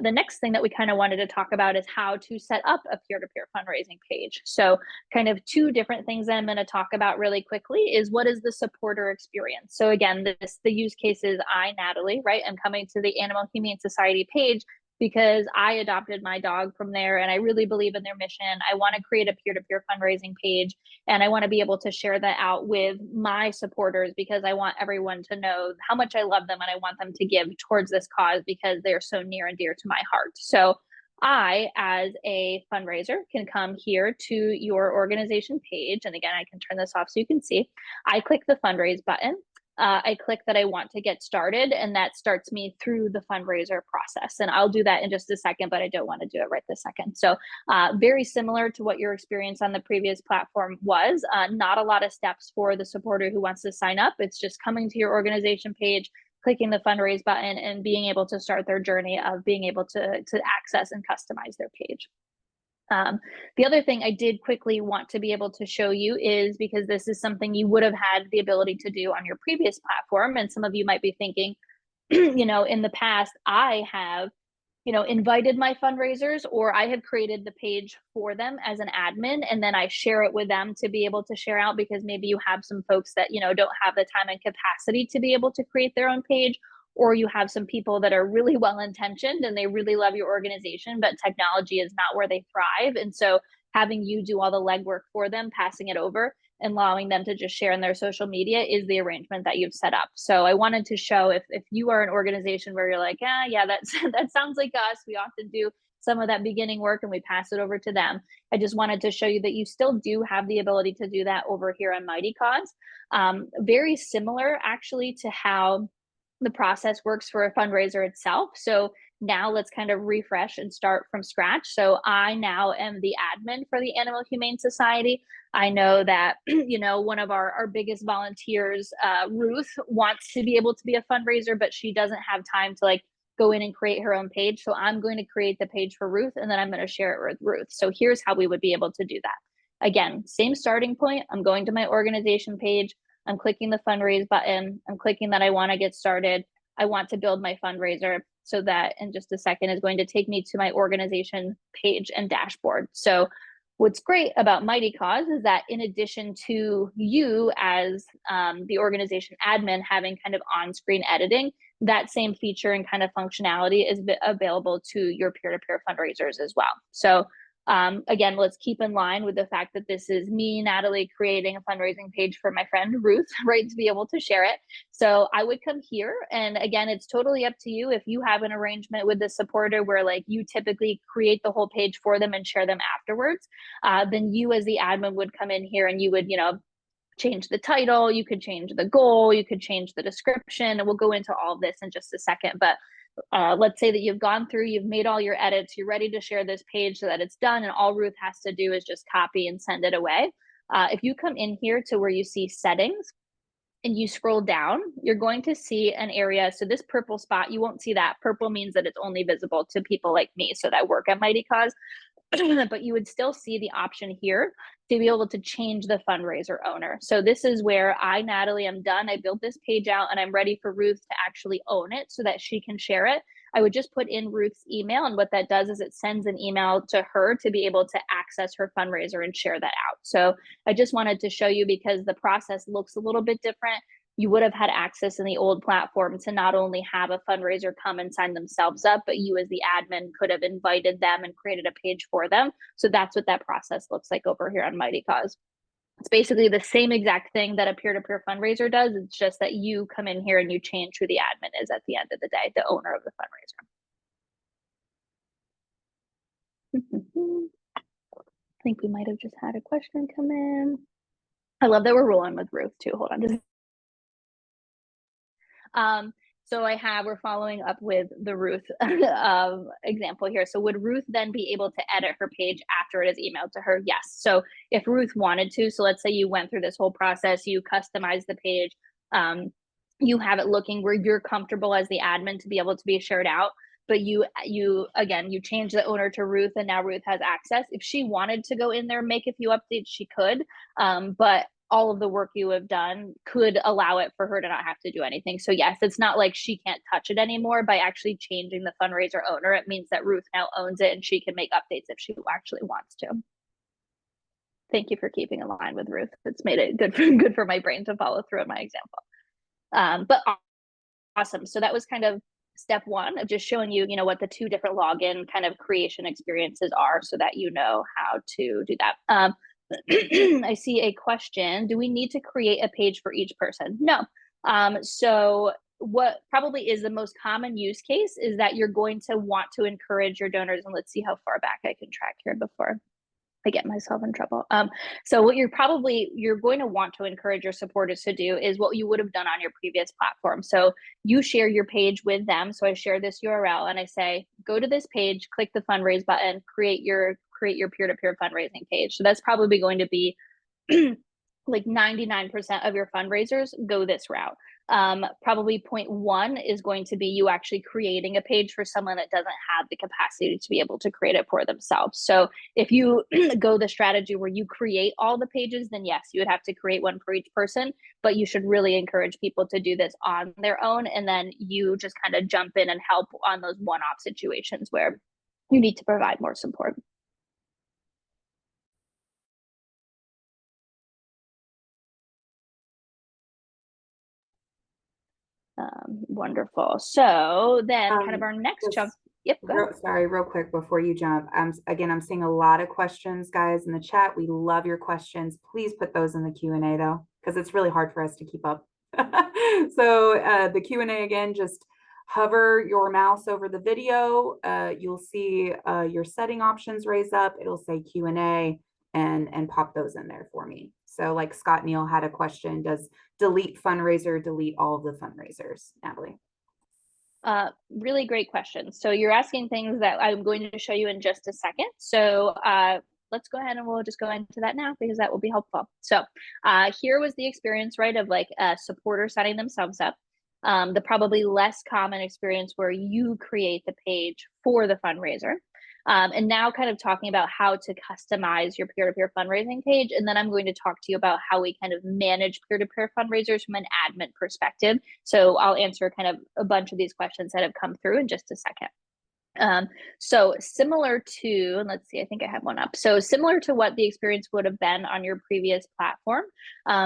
Speaker 1: The next thing that we kind of wanted to talk about is how to set up a peer-to-peer fundraising page. So kind of two different things that I'm going to talk about really quickly is what is the supporter experience. So again, the use case is Natalie, right? I'm coming to the Animal Humane Society page because I adopted my dog from there and I really believe in their mission. I want to create a peer-to-peer fundraising page and I want to be able to share that out with my supporters because I want everyone to know how much I love them and I want them to give towards this cause because they're so near and dear to my heart. So I, as a fundraiser, can come here to your organization page. And again, I can turn this off so you can see. I click the fundraise button. I click that I want to get started, and that starts me through the fundraiser process. And I'll do that in just a second, but I don't want to do it right this second. So very similar to what your experience on the previous platform was. Not a lot of steps for the supporter who wants to sign up. It's just coming to your organization page, clicking the fundraise button, and being able to start their journey of being able to access and customize their page. The other thing I did quickly want to be able to show you is because this is something you would have had the ability to do on your previous platform. And some of you might be thinking, in the past, I have invited my fundraisers, or I have created the page for them as an admin, and then I share it with them to be able to share out, because maybe you have some folks that, don't have the time and capacity to be able to create their own page, or you have some people that are really well-intentioned and they really love your organization, but technology is not where they thrive. And so having you do all the legwork for them, passing it over, and allowing them to just share in their social media is the arrangement that you've set up. So I wanted to show, if you are an organization where you're like, yeah, that sounds like us, we often do some of that beginning work and we pass it over to them. I just wanted to show you that you still do have the ability to do that over here on Mighty Cause. Very similar actually to how the process works for a fundraiser itself. So now let's kind of refresh and start from scratch. So I now am the admin for the Animal Humane Society. I know that, one of our biggest volunteers, Ruth, wants to be able to be a fundraiser, but she doesn't have time to go in and create her own page. So I'm going to create the page for Ruth, and then I'm going to share it with Ruth. So here's how we would be able to do that. Again, same starting point. I'm going to my organization page. I'm clicking the fundraise button. I'm clicking that I want to get started. I want to build my fundraiser. So that in just a second is going to take me to my organization page and dashboard. So what's great about Mighty Cause is that in addition to you as the organization admin having kind of on-screen editing, that same feature and kind of functionality is available to your peer-to-peer fundraisers as well. So again, let's keep in line with the fact that this is me, Natalie, creating a fundraising page for my friend Ruth, right, to be able to share it. So I would come here, and again, it's totally up to you. If you have an arrangement with the supporter where you typically create the whole page for them and share them afterwards, then you as the admin would come in here and you would, change the title, you could change the goal, you could change the description, and we'll go into all of this in just a second. But let's say that you've gone through, you've made all your edits, you're ready to share this page so that it's done, and all Ruth has to do is just copy and send it away. If you come in here to where you see settings and you scroll down, you're going to see an area. So this purple spot, you won't see that. Purple means that it's only visible to people like me, so that work at Mighty Cause. But you would still see the option here to be able to change the fundraiser owner. So this is where I, Natalie, am done. I built this page out and I'm ready for Ruth to actually own it so that she can share it. I would just put in Ruth's email, and what that does is it sends an email to her to be able to access her fundraiser and share that out. So I just wanted to show you, because the process looks a little bit different. You would have had access in the old platform to not only have a fundraiser come and sign themselves up, but you as the admin could have invited them and created a page for them. So that's what that process looks like over here on Mighty Cause. It's basically the same exact thing that a peer-to-peer fundraiser does. It's just that you come in here and you change who the admin is at the end of the day, the owner of the fundraiser. I think we might have just had a question come in. I love that we're rolling with Ruth too. Hold on. So we're following up with the Ruth example here. So would Ruth then be able to edit her page after it is emailed to her? Yes. So if Ruth wanted to, so let's say you went through this whole process, you customized the page, you have it looking where you're comfortable as the admin to be able to be shared out, but you change the owner to Ruth, and now Ruth has access. If she wanted to go in there and make a few updates, she could, but all of the work you have done could allow it for her to not have to do anything. So yes, it's not like she can't touch it anymore. By actually changing the fundraiser owner, it means that Ruth now owns it and she can make updates if she actually wants to. Thank you for keeping in line with Ruth. It's made it good for my brain to follow through on my example. But awesome. So that was kind of step one of just showing you, what the two different login kind of creation experiences are, so that you know how to do that. I see a question. Do we need to create a page for each person? No. So what probably is the most common use case is that you're going to want to encourage your donors, and let's see how far back I can track here before I get myself in trouble. So what you're going to want to encourage your supporters to do is what you would have done on your previous platform. So you share your page with them. So I share this URL and I say, go to this page, click the fundraise button, create your peer-to-peer fundraising page. So that's probably going to be like 99% of your fundraisers go this route. Probably point one is going to be you actually creating a page for someone that doesn't have the capacity to be able to create it for themselves. So if you go the strategy where you create all the pages, then yes, you would have to create one for each person, but you should really encourage people to do this on their own. And then you just kind of jump in and help on those one-off situations where you need to provide more support. Wonderful. So then kind of our next chunk. Yep, go ahead.
Speaker 2: Sorry, real quick before you jump. Again, I'm seeing a lot of questions, guys, in the chat. We love your questions. Please put those in the Q&A though, because it's really hard for us to keep up. So the Q&A again, just hover your mouse over the video. You'll see your setting options raise up. It'll say Q&A and pop those in there for me. So like Scott Neal had a question, does delete fundraiser delete all of the fundraisers, Natalie?
Speaker 1: Really great question. So you're asking things that I'm going to show you in just a second. So let's go ahead and we'll just go into that now because that will be helpful. So here was the experience, right, of like a supporter setting themselves up. The probably less common experience where you create the page for the fundraiser. And now kind of talking about how to customize your peer-to-peer fundraising page. And then I'm going to talk to you about how we kind of manage peer-to-peer fundraisers from an admin perspective. So I'll answer kind of a bunch of these questions that have come through in just a second. So similar to, and let's see, I think I have one up. So similar to what the experience would have been on your previous platform,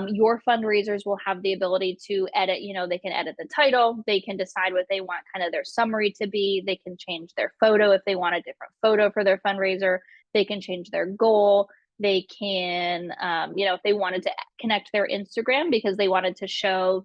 Speaker 1: your fundraisers will have the ability to edit, they can edit the title, they can decide what they want kind of their summary to be, they can change their photo if they want a different photo for their fundraiser, they can change their goal, they can, if they wanted to connect their Instagram because they wanted to show,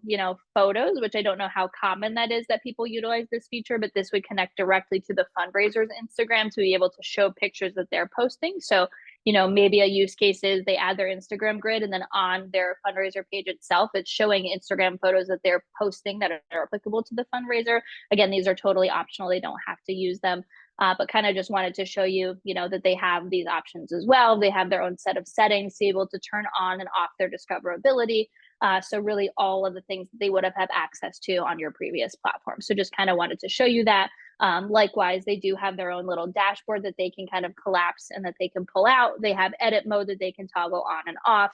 Speaker 1: photos, which I don't know how common that is that people utilize this feature, but this would connect directly to the fundraiser's Instagram to be able to show pictures that they're posting. So, maybe a use case is they add their Instagram grid and then on their fundraiser page itself, it's showing Instagram photos that they're posting that are applicable to the fundraiser. Again, these are totally optional. They don't have to use them. But kind of just wanted to show you, that they have these options as well. They have their own set of settings to be able to turn on and off their discoverability. So really all of the things that they would have had access to on your previous platform. So just kind of wanted to show you that. Likewise, they do have their own little dashboard that they can kind of collapse and that they can pull out. They have edit mode that they can toggle on and off.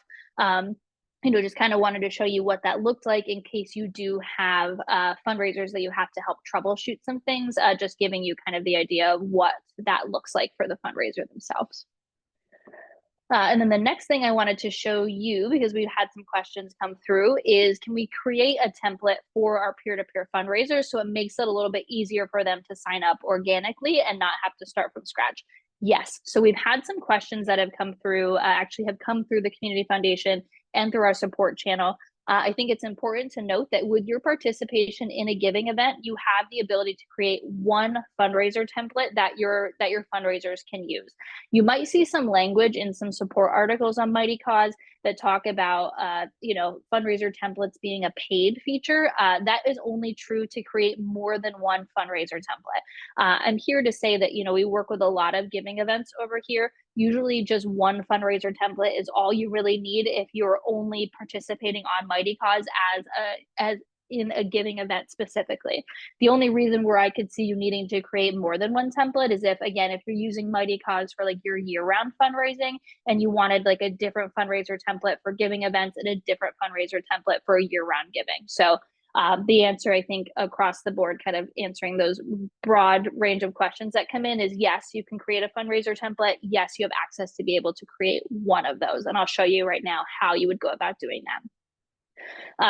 Speaker 1: Just kind of wanted to show you what that looked like in case you do have fundraisers that you have to help troubleshoot some things, just giving you kind of the idea of what that looks like for the fundraiser themselves. And then the next thing I wanted to show you, because we've had some questions come through, is can we create a template for our peer-to-peer fundraisers so it makes it a little bit easier for them to sign up organically and not have to start from scratch? Yes. So we've had some questions that have come through, actually have come through the Community Foundation and through our support channel. I think it's important to note that with your participation in a giving event, you have the ability to create one fundraiser template that your fundraisers can use. You might see some language in some support articles on Mighty Cause that talk about, fundraiser templates being a paid feature. That is only true to create more than one fundraiser template. I'm here to say that, we work with a lot of giving events over here. Usually just one fundraiser template is all you really need if you're only participating on Mighty Cause as in a giving event specifically. The only reason where I could see you needing to create more than one template is if you're using Mighty Cause for like your year-round fundraising and you wanted like a different fundraiser template for giving events and a different fundraiser template for a year-round giving. So the answer, I think, across the board, kind of answering those broad range of questions that come in is yes, you can create a fundraiser template. Yes, you have access to be able to create one of those. And I'll show you right now how you would go about doing that.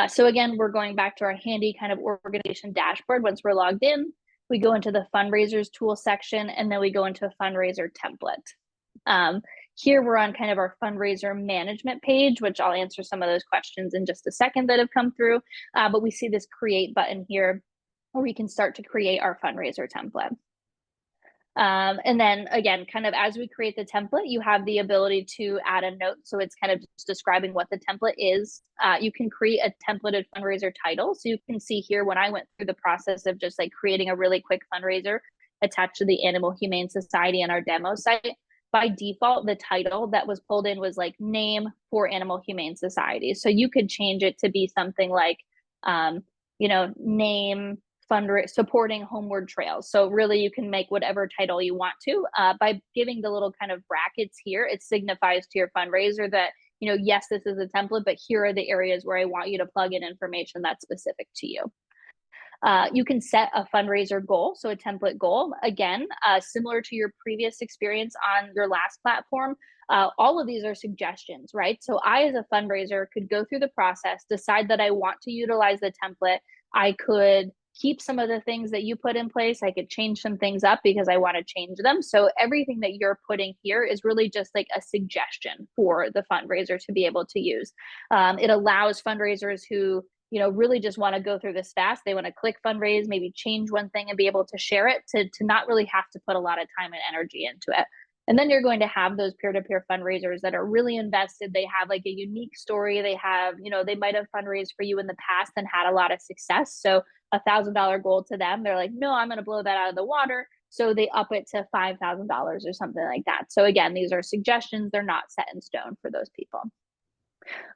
Speaker 1: So again, we're going back to our handy kind of organization dashboard. Once we're logged in, we go into the fundraisers tool section, and then we go into a fundraiser template. Here we're on kind of our fundraiser management page, which I'll answer some of those questions in just a second that have come through. But we see this create button here where we can start to create our fundraiser template. And then again, kind of as we create the template, you have the ability to add a note. So it's kind of just describing what the template is. You can create a templated fundraiser title. So you can see here when I went through the process of just like creating a really quick fundraiser attached to the Animal Humane Society and our demo site, by default, the title that was pulled in was like name for Animal Humane Society. So you could change it to be something like, name supporting homeward trails. So really you can make whatever title you want to. By giving the little kind of brackets here, it signifies to your fundraiser that, yes, this is a template, but here are the areas where I want you to plug in information that's specific to you. You can set a fundraiser goal, so a template goal. Again, similar to your previous experience on your last platform, all of these are suggestions, right? So I, as a fundraiser, could go through the process, decide that I want to utilize the template. I could keep some of the things that you put in place. I could change some things up because I want to change them. So everything that you're putting here is really just like a suggestion for the fundraiser to be able to use. It allows fundraisers who really just want to go through this fast. They want to click fundraise, maybe change one thing and be able to share it, to not really have to put a lot of time and energy into it. And then you're going to have those peer-to-peer fundraisers that are really invested. They have like a unique story. They have, they might have fundraised for you in the past and had a lot of success. So $1,000 goal to them, they're like, no, I'm going to blow that out of the water. So they up it to $5,000 or something like that. So again, these are suggestions. They're not set in stone for those people.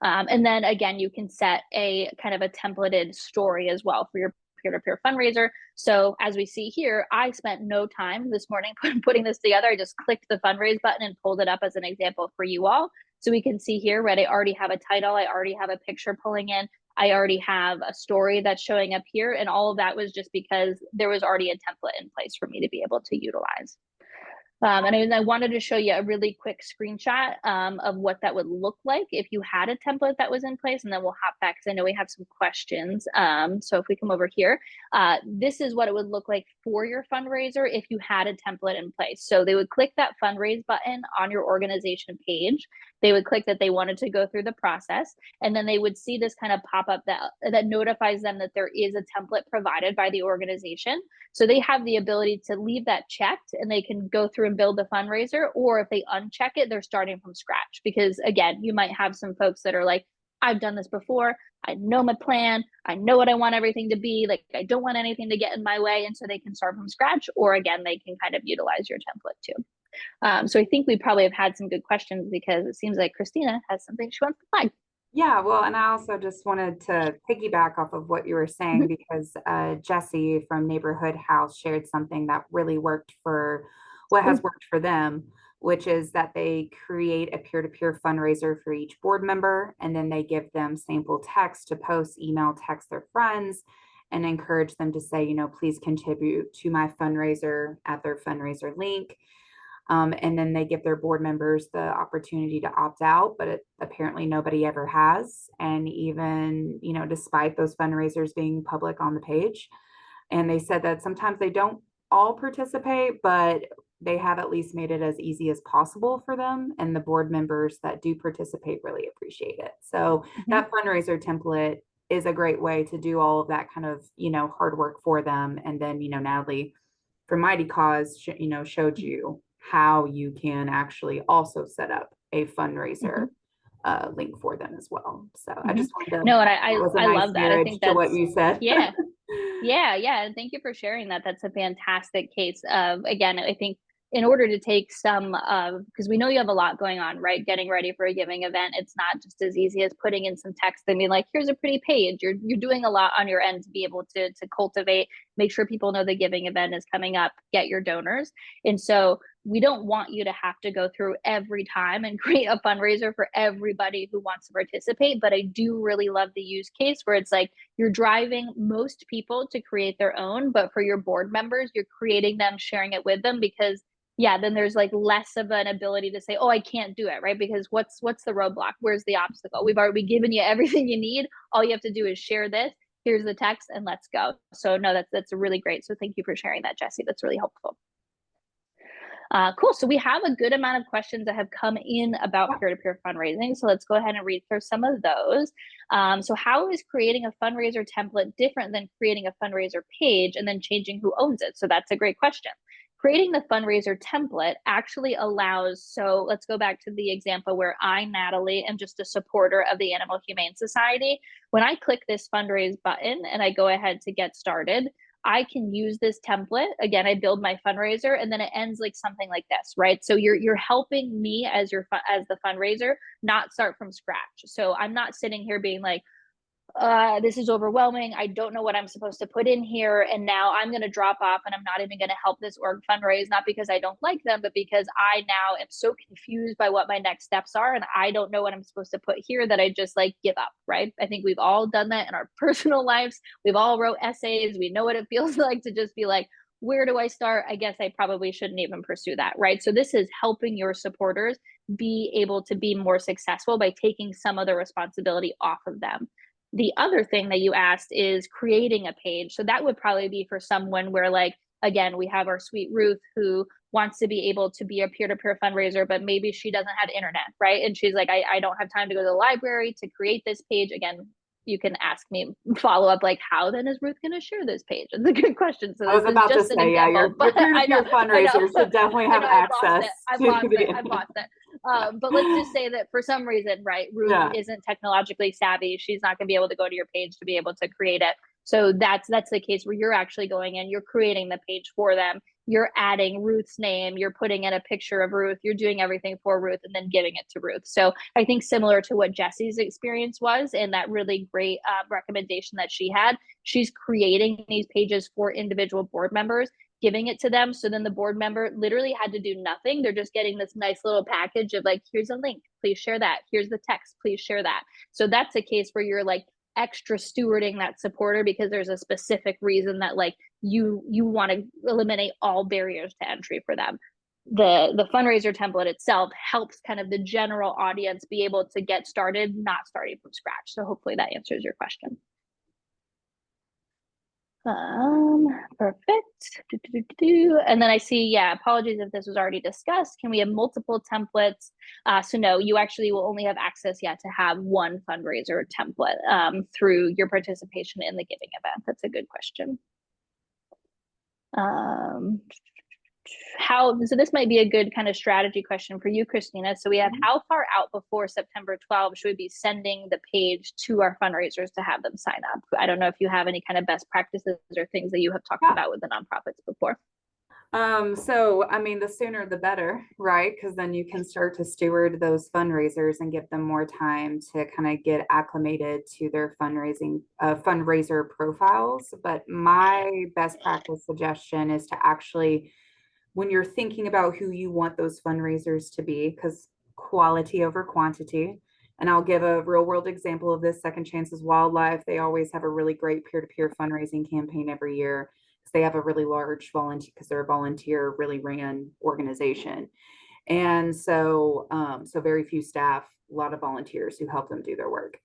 Speaker 1: And then again, you can set a kind of a templated story as well for your peer-to-peer fundraiser. So as we see here, I spent no time this morning putting this together. I just clicked the fundraise button and pulled it up as an example for you all. So we can see here, right, I already have a title. I already have a picture pulling in. I already have a story that's showing up here. And all of that was just because there was already a template in place for me to be able to utilize. And I wanted to show you a really quick screenshot of what that would look like if you had a template that was in place, and then we'll hop back because I know we have some questions. So if we come over here, this is what it would look like for your fundraiser if you had a template in place. So they would click that fundraise button on your organization page. They would click that they wanted to go through the process, and then they would see this kind of pop up that notifies them that there is a template provided by the organization. So they have the ability to leave that checked and they can go through and build the fundraiser, or if they uncheck it, they're starting from scratch. Because again, you might have some folks that are like, I've done this before. I know my plan. I know what I want everything to be. Like, I don't want anything to get in my way. And so they can start from scratch, or again, they can kind of utilize your template too. So I think we probably have had some good questions because it seems like Christina has something she wants to flag.
Speaker 2: Yeah, well, and I also just wanted to piggyback off of what you were saying because Jesse from Neighborhood House shared something that really worked for what has worked for them, which is that they create a peer-to-peer fundraiser for each board member, and then they give them sample text to post, email, text their friends, and encourage them to say, please contribute to my fundraiser at their fundraiser link. And then they give their board members the opportunity to opt out, but apparently nobody ever has. And even, despite those fundraisers being public on the page, and they said that sometimes they don't all participate, but they have at least made it as easy as possible for them. And the board members that do participate really appreciate it. So that fundraiser template is a great way to do all of that kind of, hard work for them. And then, Natalie from Mighty Cause, showed you how you can actually also set up a fundraiser link for them as well. So I just wanted to,
Speaker 1: no, and I love that. I think that's
Speaker 2: what you said.
Speaker 1: Yeah. And thank you for sharing that. That's a fantastic case of, again, I think in order to take some of, because we know you have a lot going on, right? Getting ready for a giving event, it's not just as easy as putting in some text and being like, here's a pretty page. You're doing a lot on your end to be able to cultivate, make sure people know the giving event is coming up, get your donors. And so we don't want you to have to go through every time and create a fundraiser for everybody who wants to participate. But I do really love the use case where it's like you're driving most people to create their own, but for your board members, you're creating them, sharing it with them, because then there's like less of an ability to say, oh, I can't do it, right? Because what's the roadblock? Where's the obstacle? We've already given you everything you need. All you have to do is share this. Here's the text and let's go. So no, that's really great. So thank you for sharing that, Jesse. That's really helpful. Cool. So we have a good amount of questions that have come in about peer-to-peer fundraising. So let's go ahead and read through some of those. So how is creating a fundraiser template different than creating a fundraiser page and then changing who owns it? So that's a great question. Creating the fundraiser template actually allows, so let's go back to the example where I, Natalie, am just a supporter of the Animal Humane Society. When I click this fundraise button and I go ahead to get started, I can use this template. Again, I build my fundraiser and then it ends like something like this, right? So you're helping me as as the fundraiser not start from scratch. So I'm not sitting here being like, this is overwhelming. I don't know what I'm supposed to put in here. And now I'm going to drop off and I'm not even going to help this org fundraise, not because I don't like them, but because I now am so confused by what my next steps are. And I don't know what I'm supposed to put here that I just like give up, right? I think we've all done that in our personal lives. We've all wrote essays. We know what it feels like to just be like, where do I start? I guess I probably shouldn't even pursue that, right? So this is helping your supporters be able to be more successful by taking some of the responsibility off of them. The other thing that you asked is creating a page. So that would probably be for someone where, like, again, we have our sweet Ruth who wants to be able to be a peer-to-peer fundraiser, but maybe she doesn't have internet, right? And she's like, I don't have time to go to the library to create this page. Again, you can ask me follow up, like, how then is Ruth going to share this page? It's a good question. So
Speaker 2: I was
Speaker 1: this is
Speaker 2: about to
Speaker 1: just an
Speaker 2: say, yeah,
Speaker 1: example,
Speaker 2: your
Speaker 1: but I know,
Speaker 2: peer-to-peer fundraisers should definitely have
Speaker 1: I lost
Speaker 2: access
Speaker 1: it. I
Speaker 2: to
Speaker 1: lost
Speaker 2: the
Speaker 1: it. I lost it. But let's just say that for some reason, right, Ruth
Speaker 2: yeah.
Speaker 1: isn't technologically savvy. She's not going to be able to go to your page to be able to create it. So that's the case where you're actually going in, you're creating the page for them. You're adding Ruth's name, you're putting in a picture of Ruth, you're doing everything for Ruth and then giving it to Ruth. So I think similar to what Jesse's experience was and that really great recommendation that she had, she's creating these pages for individual board members, giving it to them. So then the board member literally had to do nothing. They're just getting this nice little package of like, here's a link, please share that. Here's the text, please share that. So that's a case where you're like extra stewarding that supporter because there's a specific reason that like you want to eliminate all barriers to entry for them. The fundraiser template itself helps kind of the general audience be able to get started, not starting from scratch. So hopefully that answers your question. Perfect. And then I see, yeah, apologies if this was already discussed. Can we have multiple templates? So no, you actually will only have access yet to have one fundraiser template through your participation in the giving event. That's a good question. So this might be a good kind of strategy question for you, Christina. So we have how far out before September 12 should we be sending the page to our fundraisers to have them sign up? I don't know if you have any kind of best practices or things that you have talked about with the nonprofits before.
Speaker 2: So I mean, the sooner the better, right? Because then you can start to steward those fundraisers and give them more time to kind of get acclimated to their fundraiser profiles. But my best practice suggestion is to actually, when you're thinking about who you want those fundraisers to be, because quality over quantity. And I'll give a real world example of this. Second Chances Wildlife, they always have a really great peer-to-peer fundraising campaign every year because they have a really large volunteer, because they're a volunteer, really ran organization. And so, so very few staff, a lot of volunteers who help them do their work.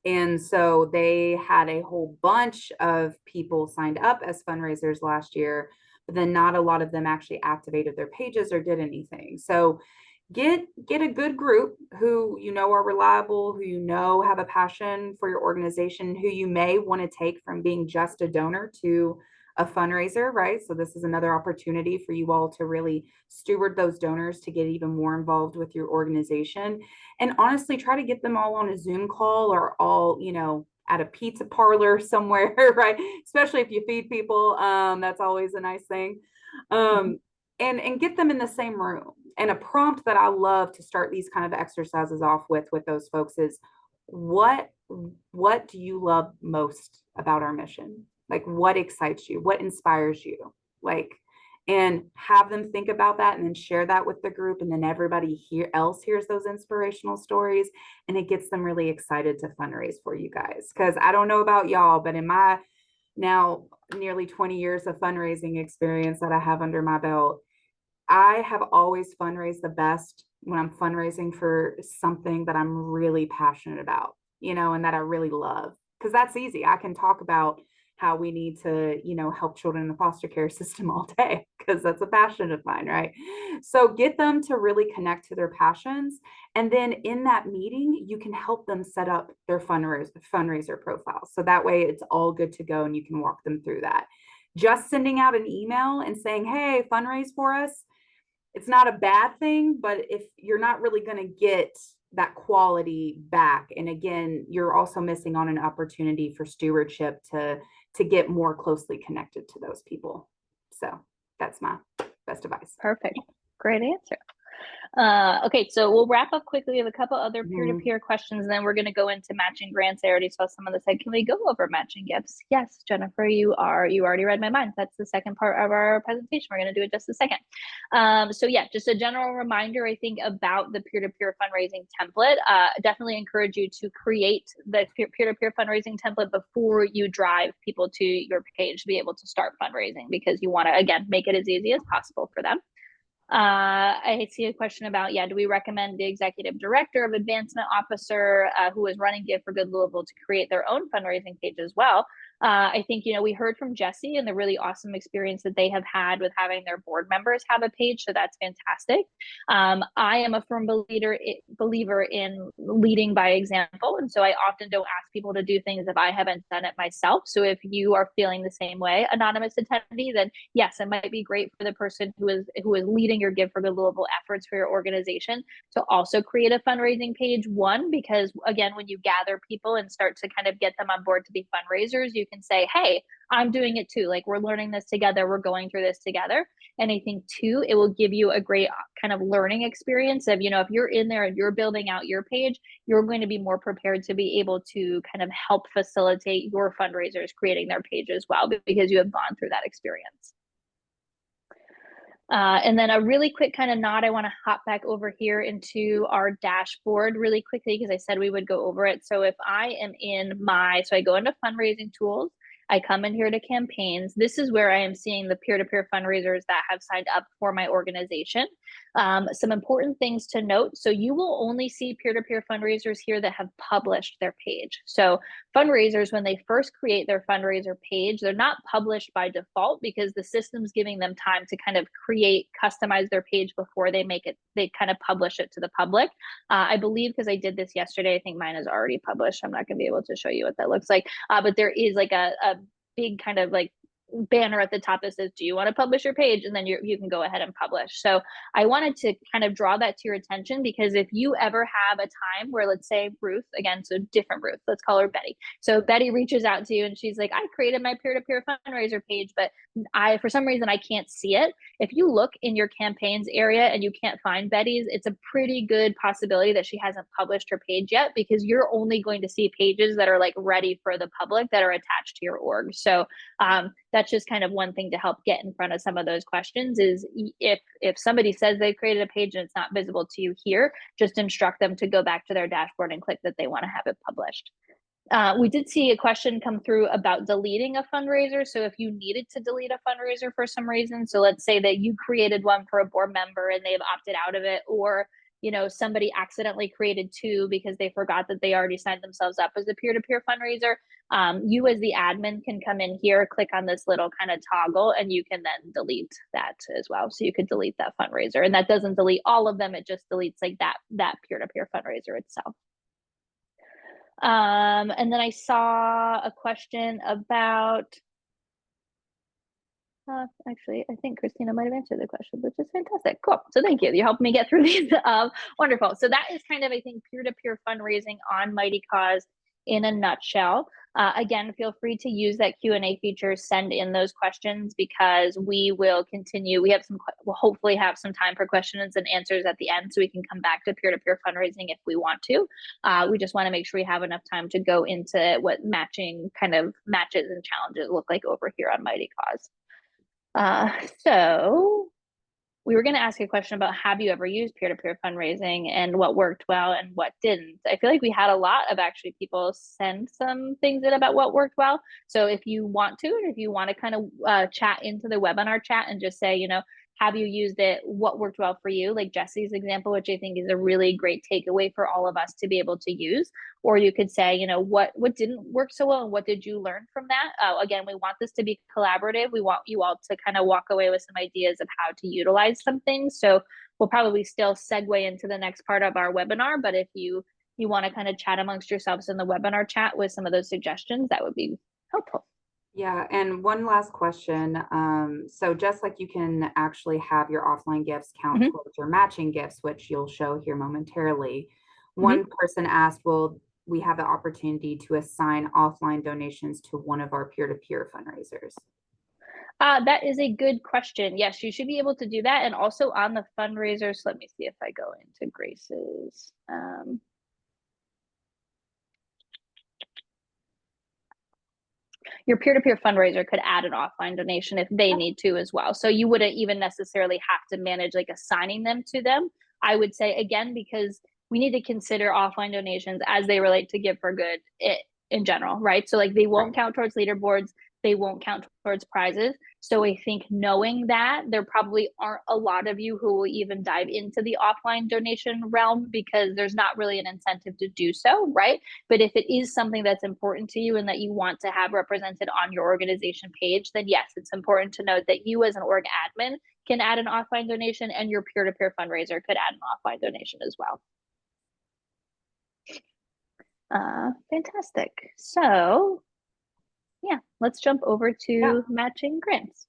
Speaker 2: And so they had a whole bunch of people signed up as fundraisers last year, but then not a lot of them actually activated their pages or did anything. So get a good group who you know are reliable, who you know have a passion for your organization, who you may want to take from being just a donor to a fundraiser, right? So this is another opportunity for you all to really steward those donors to get even more involved with your organization. And honestly, try to get them all on a Zoom call or all, you know, at a pizza parlor somewhere, right? Especially if you feed people, that's always a nice thing. And get them in the same room. And a prompt that I love to start these kind of exercises off with those folks is, what do you love most about our mission? Like, what excites you? What inspires you? Like, and have them think about that and then share that with the group. And then everybody else hears those inspirational stories and it gets them really excited to fundraise for you guys. Because I don't know about y'all, but in my now nearly 20 years of fundraising experience that I have under my belt, I have always fundraised the best when I'm fundraising for something that I'm really passionate about, you know, and that I really love. Because that's easy. I can talk about how we need to, you know, help children in the foster care system all day, because that's a passion of mine, right? So get them to really connect to their passions. And then in that meeting, you can help them set up their fundraiser profile. So that way it's all good to go and you can walk them through that. Just sending out an email and saying, hey, fundraise for us, it's not a bad thing, but if you're not really going to get that quality back. And again, you're also missing on an opportunity for stewardship to get more closely connected to those people. So that's my best advice.
Speaker 1: Perfect. Great answer. Okay, so we'll wrap up quickly. We have a couple other peer-to-peer questions, and then we're going to go into matching grants. I already saw some of this. Can we go over matching gifts? Yes, Jennifer, you already read my mind. That's the second part of our presentation. We're going to do it just a second. So yeah, just a general reminder, I think, about the peer-to-peer fundraising template. Definitely encourage you to create the peer-to-peer fundraising template before you drive people to your page to be able to start fundraising, because you want to, again, make it as easy as possible for them. I see a question about, do we recommend the executive director of advancement officer who is running Give for Good Louisville to create their own fundraising page as well? I think, we heard from Jesse and the really awesome experience that they have had with having their board members have a page. So that's fantastic. I am a firm believer in leading by example. And so I often don't ask people to do things if I haven't done it myself. So if you are feeling the same way, anonymous attendee, then yes, it might be great for the person who is leading your Give for Good Louisville efforts for your organization to also create a fundraising page. One, because again, when you gather people and start to kind of get them on board to be fundraisers, you can say, hey, I'm doing it too. Like, we're learning this together. We're going through this together. And I think too, it will give you a great kind of learning experience of, if you're in there and you're building out your page, you're going to be more prepared to be able to kind of help facilitate your fundraisers creating their page as well, because you have gone through that experience. And then a really quick kind of nod, I want to hop back over here into our dashboard really quickly, because I said we would go over it. So if I am so I go into fundraising tools, I come in here to campaigns. This is where I am seeing the peer-to-peer fundraisers that have signed up for my organization. Some important things to note. So you will only see peer-to-peer fundraisers here that have published their page. So fundraisers, when they first create their fundraiser page, they're not published by default because the system's giving them time to kind of customize their page before they kind of publish it to the public. I believe, because I did this yesterday, I think mine is already published. I'm not going to be able to show you what that looks like, but there is like a big kind of like banner at the top that says, do you want to publish your page? And then you can go ahead and publish. So I wanted to kind of draw that to your attention, because if you ever have a time where, let's say Ruth, again, so different Ruth, let's call her Betty. So Betty reaches out to you and she's like, I created my peer-to-peer fundraiser page, but for some reason, I can't see it. If you look in your campaigns area and you can't find Betty's, it's a pretty good possibility that she hasn't published her page yet, because you're only going to see pages that are like ready for the public that are attached to your org. So that's just kind of one thing to help get in front of some of those questions, is if somebody says they've created a page and it's not visible to you here, just instruct them to go back to their dashboard and click that they want to have it published. We did see a question come through about deleting a fundraiser. So if you needed to delete a fundraiser for some reason, so let's say that you created one for a board member and they've opted out of it, or somebody accidentally created two because they forgot that they already signed themselves up as a peer-to-peer fundraiser. You as the admin can come in here, click on this little kind of toggle, and you can then delete that as well. So you could delete that fundraiser, and that doesn't delete all of them. It just deletes like that peer-to-peer fundraiser itself. And then I saw a question about, actually, I think Christina might have answered the question, which is fantastic. Cool. So thank you. You helped me get through these. Wonderful. So that is kind of, I think, peer-to-peer fundraising on Mighty Cause in a nutshell. Again, feel free to use that Q&A feature, send in those questions, because we will continue. We'll hopefully have some time for questions and answers at the end, so we can come back to peer-to-peer fundraising if we want to. We just want to make sure we have enough time to go into what matching kind of matches and challenges look like over here on Mighty Cause. So we were going to ask a question about, have you ever used peer-to-peer fundraising and what worked well and what didn't? I feel like we had a lot of actually people send some things in about what worked well. So if you want to, and if you want to kind of chat into the webinar chat and just say, have you used it? What worked well for you? Like Jesse's example, which I think is a really great takeaway for all of us to be able to use. Or you could say, what didn't work so well and what did you learn from that? Again, we want this to be collaborative. We want you all to kind of walk away with some ideas of how to utilize some things. So we'll probably still segue into the next part of our webinar. But if you want to kind of chat amongst yourselves in the webinar chat with some of those suggestions, that would be helpful.
Speaker 2: Yeah, and one last question. So just like you can actually have your offline gifts count towards your matching gifts, which you'll show here momentarily, One person asked, will we have the opportunity to assign offline donations to one of our peer-to-peer fundraisers?
Speaker 1: That is a good question. Yes, you should be able to do that. And also on the fundraisers, let me see if I go into Grace's. Your peer-to-peer fundraiser could add an offline donation if they need to as well. So you wouldn't even necessarily have to manage like assigning them to them. I would say, again, because we need to consider offline donations as they relate to Give for Good in general, right? So like they won't count towards leaderboards, they won't count towards prizes. So I think knowing that, there probably aren't a lot of you who will even dive into the offline donation realm because there's not really an incentive to do so, right? But if it is something that's important to you and that you want to have represented on your organization page, then yes, it's important to note that you as an org admin can add an offline donation and your peer-to-peer fundraiser could add an offline donation as well. Fantastic. So yeah, let's jump over to matching grants.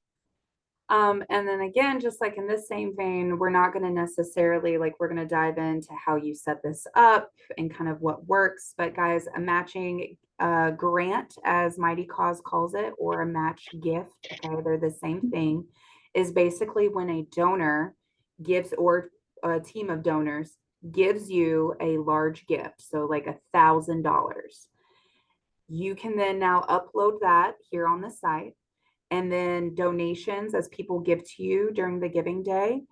Speaker 2: And then again, just like in this same vein, we're not going to necessarily we're going to dive into how you set this up and kind of what works. But guys, a matching grant, as Mighty Cause calls it, or a match gift, okay, they're the same thing, is basically when a donor gives, or a team of donors gives you a large gift. So like $1,000. You can then now upload that here on the site. And then donations, as people give to you during the giving day,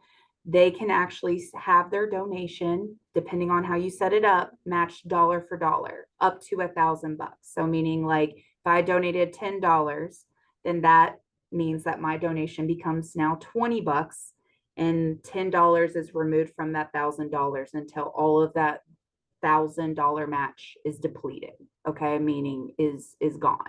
Speaker 2: they can actually have their donation, depending on how you set it up, matched dollar for dollar up to $1,000. So meaning like if I donated $10, then that means that my donation becomes now $20 and $10 is removed from that $1,000 until all of that $1,000 match is depleted. Okay, meaning is gone.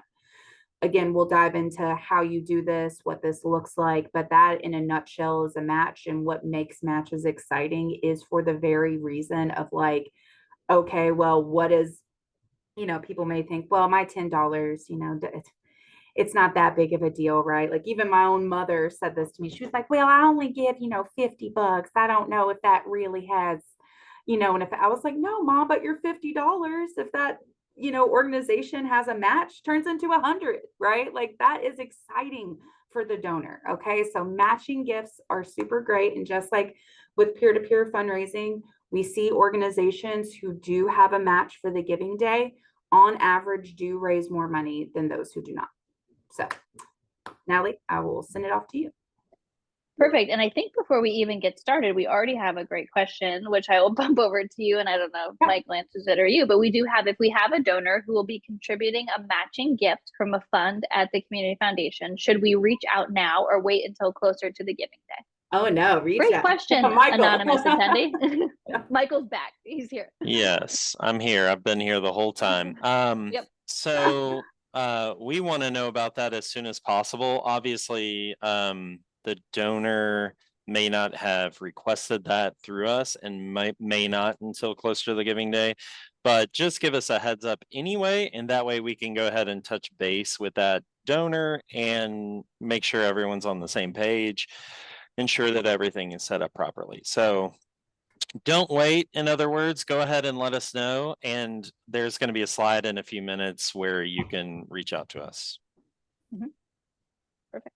Speaker 2: Again, we'll dive into how you do this, what this looks like, but that in a nutshell is a match. And what makes matches exciting is for the very reason of like, okay, well, what is, people may think, well, my $10, it's not that big of a deal, right? Like even my own mother said this to me. She was like, well, I only give, $50. I don't know if that really has, and if I was like, no, Mom, but your $50, if that organization has a match, turns into 100, right? Like that is exciting for the donor. Okay. So matching gifts are super great. And just like with peer-to-peer fundraising, we see organizations who do have a match for the giving day on average do raise more money than those who do not. So Natalie, I will send it off to you.
Speaker 1: Perfect. And I think before we even get started, we already have a great question, which I will bump over to you. And I don't know if Mike answers it or you, but we do have, if we have a donor who will be contributing a matching gift from a fund at the community foundation, should we reach out now or wait until closer to the giving day?
Speaker 2: Oh no, reach
Speaker 1: Great
Speaker 2: out.
Speaker 1: question, anonymous attendee. Michael's back. He's here.
Speaker 3: Yes, I'm here. I've been here the whole time. So we want to know about that as soon as possible. Obviously, the donor may not have requested that through us and may not until closer to the giving day, but just give us a heads up anyway, and that way we can go ahead and touch base with that donor and make sure everyone's on the same page, ensure that everything is set up properly. So don't wait. In other words, go ahead and let us know. And there's going to be a slide in a few minutes where you can reach out to us.
Speaker 1: Perfect.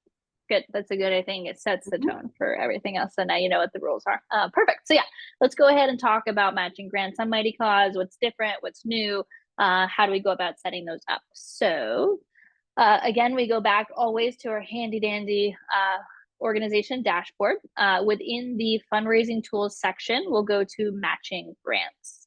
Speaker 1: Good. That's a good, I think it sets the tone for everything else. So now you know what the rules are. Perfect. So yeah, let's go ahead and talk about matching grants on Mighty Cause. What's different? What's new? How do we go about setting those up? So again, we go back always to our handy dandy organization dashboard. Within the fundraising tools section, we'll go to matching grants.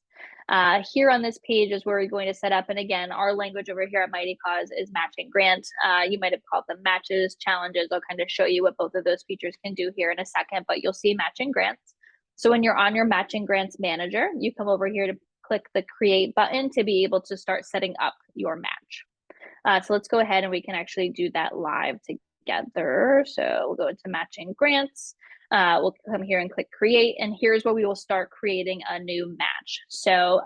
Speaker 1: Here on this page is where we're going to set up. And again, our language over here at Mighty Cause is matching grants. You might have called them matches, challenges. I'll kind of show you what both of those features can do here in a second, but you'll see matching grants. So when you're on your matching grants manager, you come over here to click the create button to be able to start setting up your match. So let's go ahead and we can actually do that live together. So we'll go into matching grants. We'll come here and click create, and here's where we will start creating a new match. So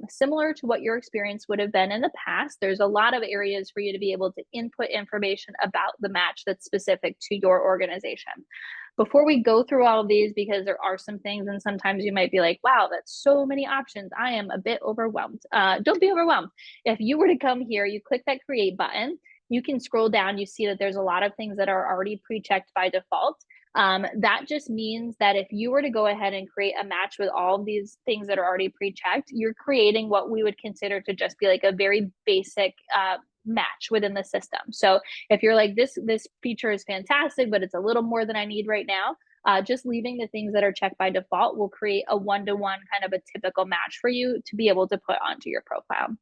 Speaker 1: similar to what your experience would have been in the past, there's a lot of areas for you to be able to input information about the match that's specific to your organization. before we go through all of these, because there are some things, and sometimes you might be like, wow, that's so many options, I am a bit overwhelmed. Don't be overwhelmed. If you were to come here, you click that create button, you can scroll down, you see that there's a lot of things that are already pre-checked by default. That just means that if you were to go ahead and create a match with all of these things that are already pre-checked, you're creating what we would consider to just be like a very basic match within the system. So if you're like, this feature is fantastic, but it's a little more than I need right now, just leaving the things that are checked by default will create a one-to-one kind of a typical match for you to be able to put onto your profile.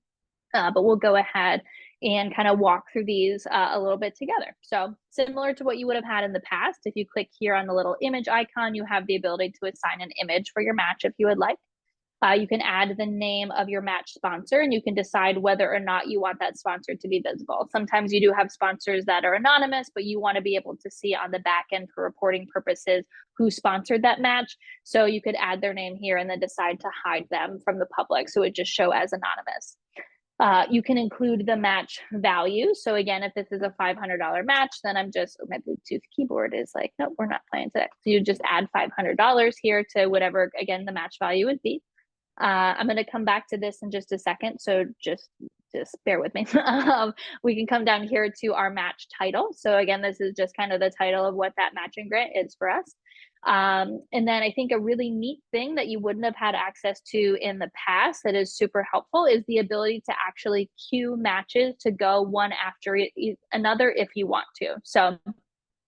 Speaker 1: But we'll go ahead and kind of walk through these a little bit together. So similar to what you would have had in the past, if you click here on the little image icon, you have the ability to assign an image for your match if you would like. You can add the name of your match sponsor, and you can decide whether or not you want that sponsor to be visible. Sometimes you do have sponsors that are anonymous, but you want to be able to see on the back end for reporting purposes who sponsored that match. So you could add their name here and then decide to hide them from the public, so it just show as anonymous. You can include the match value. So again, if this is a $500 match, then I'm just, my Bluetooth keyboard is like, nope, we're not playing today. So you just add $500 here to whatever, again, the match value would be. I'm going to come back to this in just a second, so just bear with me. We can come down here to our match title. So again, this is just kind of the title of what that matching grant is for us. And then I think a really neat thing that you wouldn't have had access to in the past that is super helpful is the ability to actually queue matches to go one after another if you want to. So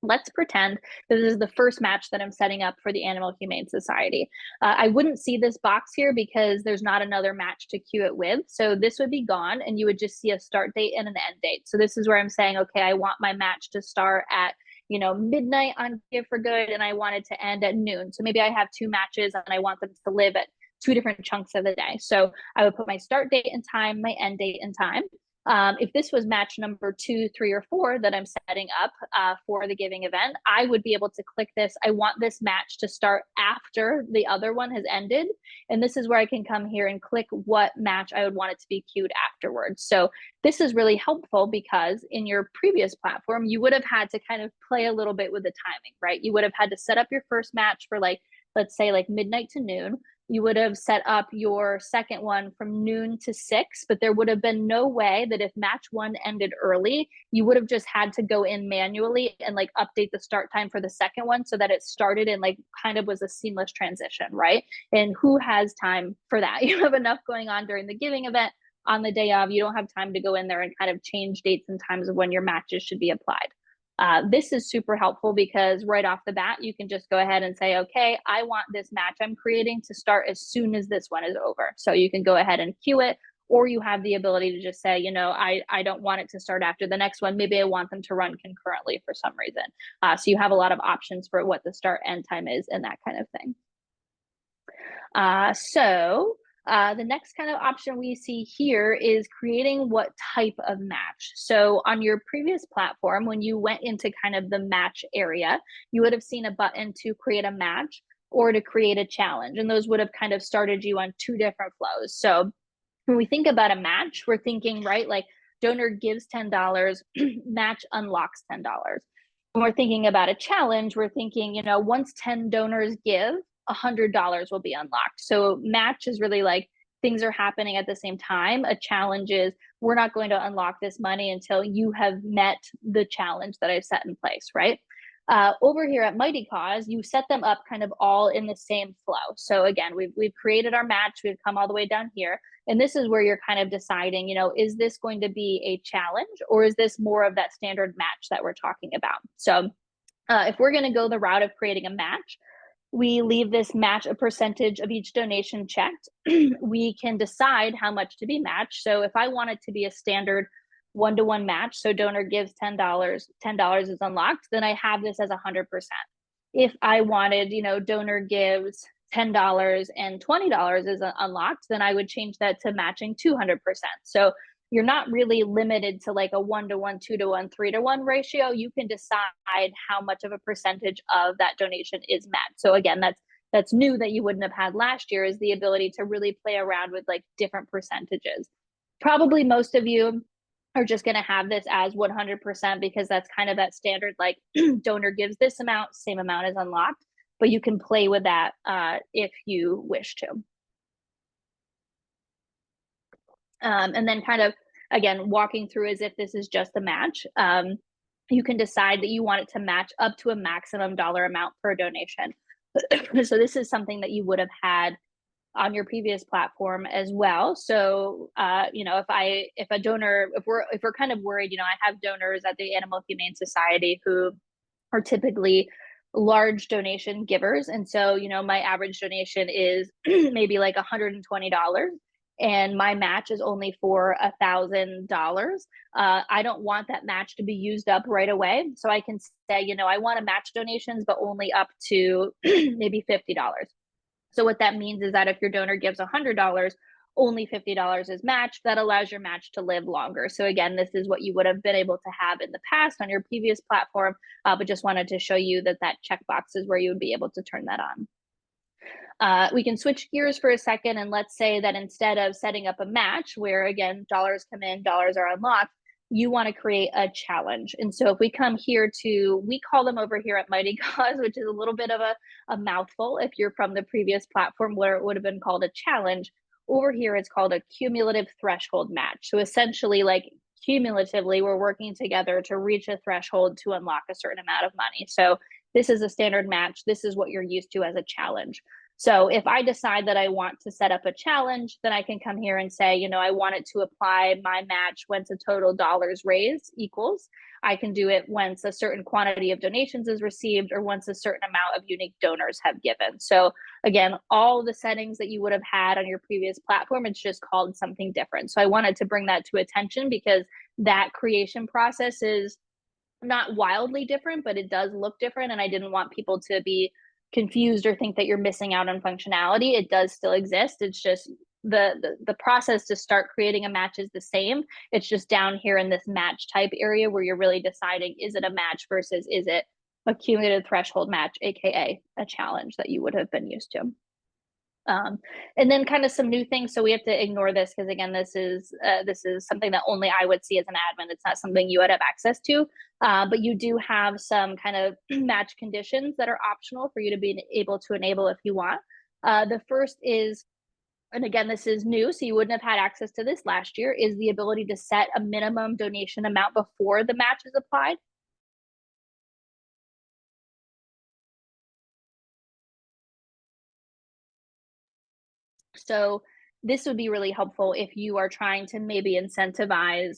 Speaker 1: let's pretend this is the first match that I'm setting up for the Animal Humane Society. I wouldn't see this box here because there's not another match to queue it with. So this would be gone and you would just see a start date and an end date. So this is where I'm saying, okay, I want my match to start at midnight on Give for Good, and I want it to end at noon. So maybe I have 2 matches and I want them to live at 2 different chunks of the day. So I would put my start date and time, my end date and time. If this was match number 2, 3, or 4 that I'm setting up for the giving event, I would be able to click this. I want this match to start after the other one has ended. And this is where I can come here and click what match I would want it to be queued afterwards. So this is really helpful because in your previous platform, you would have had to kind of play a little bit with the timing, right? You would have had to set up your first match for let's say midnight to noon. You would have set up your second one from noon to 6, but there would have been no way that if match 1 ended early, you would have just had to go in manually and update the start time for the second one so that it started and kind of was a seamless transition, right? And who has time for that? You have enough going on during the giving event. On the day of, you don't have time to go in there and kind of change dates and times of when your matches should be applied. This is super helpful because right off the bat, you can just go ahead and say, okay, I want this match I'm creating to start as soon as this one is over. So you can go ahead and queue it, or you have the ability to just say, I don't want it to start after the next one. Maybe I want them to run concurrently for some reason. So you have a lot of options for what the start end time is and that kind of thing. The next kind of option we see here is creating what type of match. So on your previous platform, when you went into kind of the match area, you would have seen a button to create a match or to create a challenge. And those would have kind of started you on 2 different flows. So when we think about a match, we're thinking, right, donor gives $10, match unlocks $10. When we're thinking about a challenge, we're thinking, once 10 donors give, $100 will be unlocked. So match is really things are happening at the same time. A challenge is we're not going to unlock this money until you have met the challenge that I've set in place, right? Over here at Mighty Cause, you set them up kind of all in the same flow. So again, we've created our match, we've come all the way down here, and this is where you're kind of deciding, is this going to be a challenge or is this more of that standard match that we're talking about? So if we're going to go the route of creating a match, we leave this match a percentage of each donation checked. We can decide how much to be matched. So if I want it to be a standard 1-to-1 match, so donor gives $10, $10 is unlocked, then I have this as 100%. If I wanted, donor gives $10 and $20 is unlocked, then I would change that to matching 200%. So you're not really limited to a 1-to-1, 2-to-1, 3-to-1 ratio. You can decide how much of a percentage of that donation is met. So again, that's new that you wouldn't have had last year, is the ability to really play around with different percentages. Probably most of you are just going to have this as 100% because that's kind of that standard, like donor gives this amount, same amount is unlocked, but you can play with that if you wish to. And then kind of, again, walking through as if this is just a match. You can decide that you want it to match up to a maximum dollar amount per donation. So this is something that you would have had on your previous platform as well. So, you know, if a donor, if we're kind of worried, you know, I have donors at the Animal Humane Society who are typically large donation givers. And so, you know, my average donation is maybe like $120. And my match is only for $1,000. I don't want that match to be used up right away. So I can say, you know, I want to match donations, but only up to maybe $50. So what that means is that if your donor gives $100, only $50 is matched. That allows your match to live longer. So again, this is what you would have been able to have in the past on your previous platform, but just wanted to show you that that checkbox is where you would be able to turn that on. We can switch gears for a second, and let's say that instead of setting up a match where, again, dollars come in, dollars are unlocked, you want to create a challenge. And so if we come here to, we call them over here at Mighty Cause, which is a little bit of a mouthful if you're from the previous platform where it would have been called a challenge. Over here, it's called a cumulative threshold match. So essentially, like, cumulatively, we're working together to reach a threshold to unlock a certain amount of money. So this is a standard match. This is what you're used to as a challenge. So if I decide that I want to set up a challenge, then I can come here and say, you know, I want it to apply my match once a total dollars raised equals. I can do it once a certain quantity of donations is received or once a certain amount of unique donors have given. So again, all the settings that you would have had on your previous platform, it's just called something different. So I wanted to bring that to attention because that creation process is not wildly different, but it does look different. And I didn't want people to be confused or think that you're missing out on functionality. It does still exist. It's just the process to start creating a match is the same. It's just down here in this match type area where you're really deciding, is it a match versus is it a cumulative threshold match, aka a challenge that you would have been used to. And then kind of some new things. So we have to ignore this because, again, this is something that only I would see as an admin. It's not something you would have access to, but you do have some kind of match conditions that are optional for you to be able to enable if you want. The first is, and again, this is new, so you wouldn't have had access to this last year, is the ability to set a minimum donation amount before the match is applied. So this would be really helpful if you are trying to maybe incentivize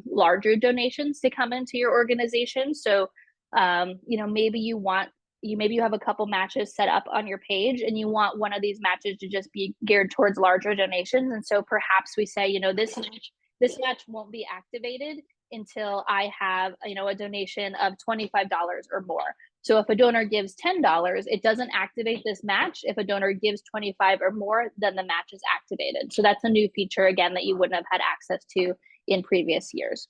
Speaker 1: larger donations to come into your organization. So, you know, maybe you have a couple matches set up on your page and you want one of these matches to just be geared towards larger donations. And so perhaps we say, you know, this match won't be activated until I have, you know, a donation of $25 or more. So if a donor gives $10, it doesn't activate this match. If a donor gives 25 or more, then the match is activated. So that's a new feature, again, that you wouldn't have had access to in previous years.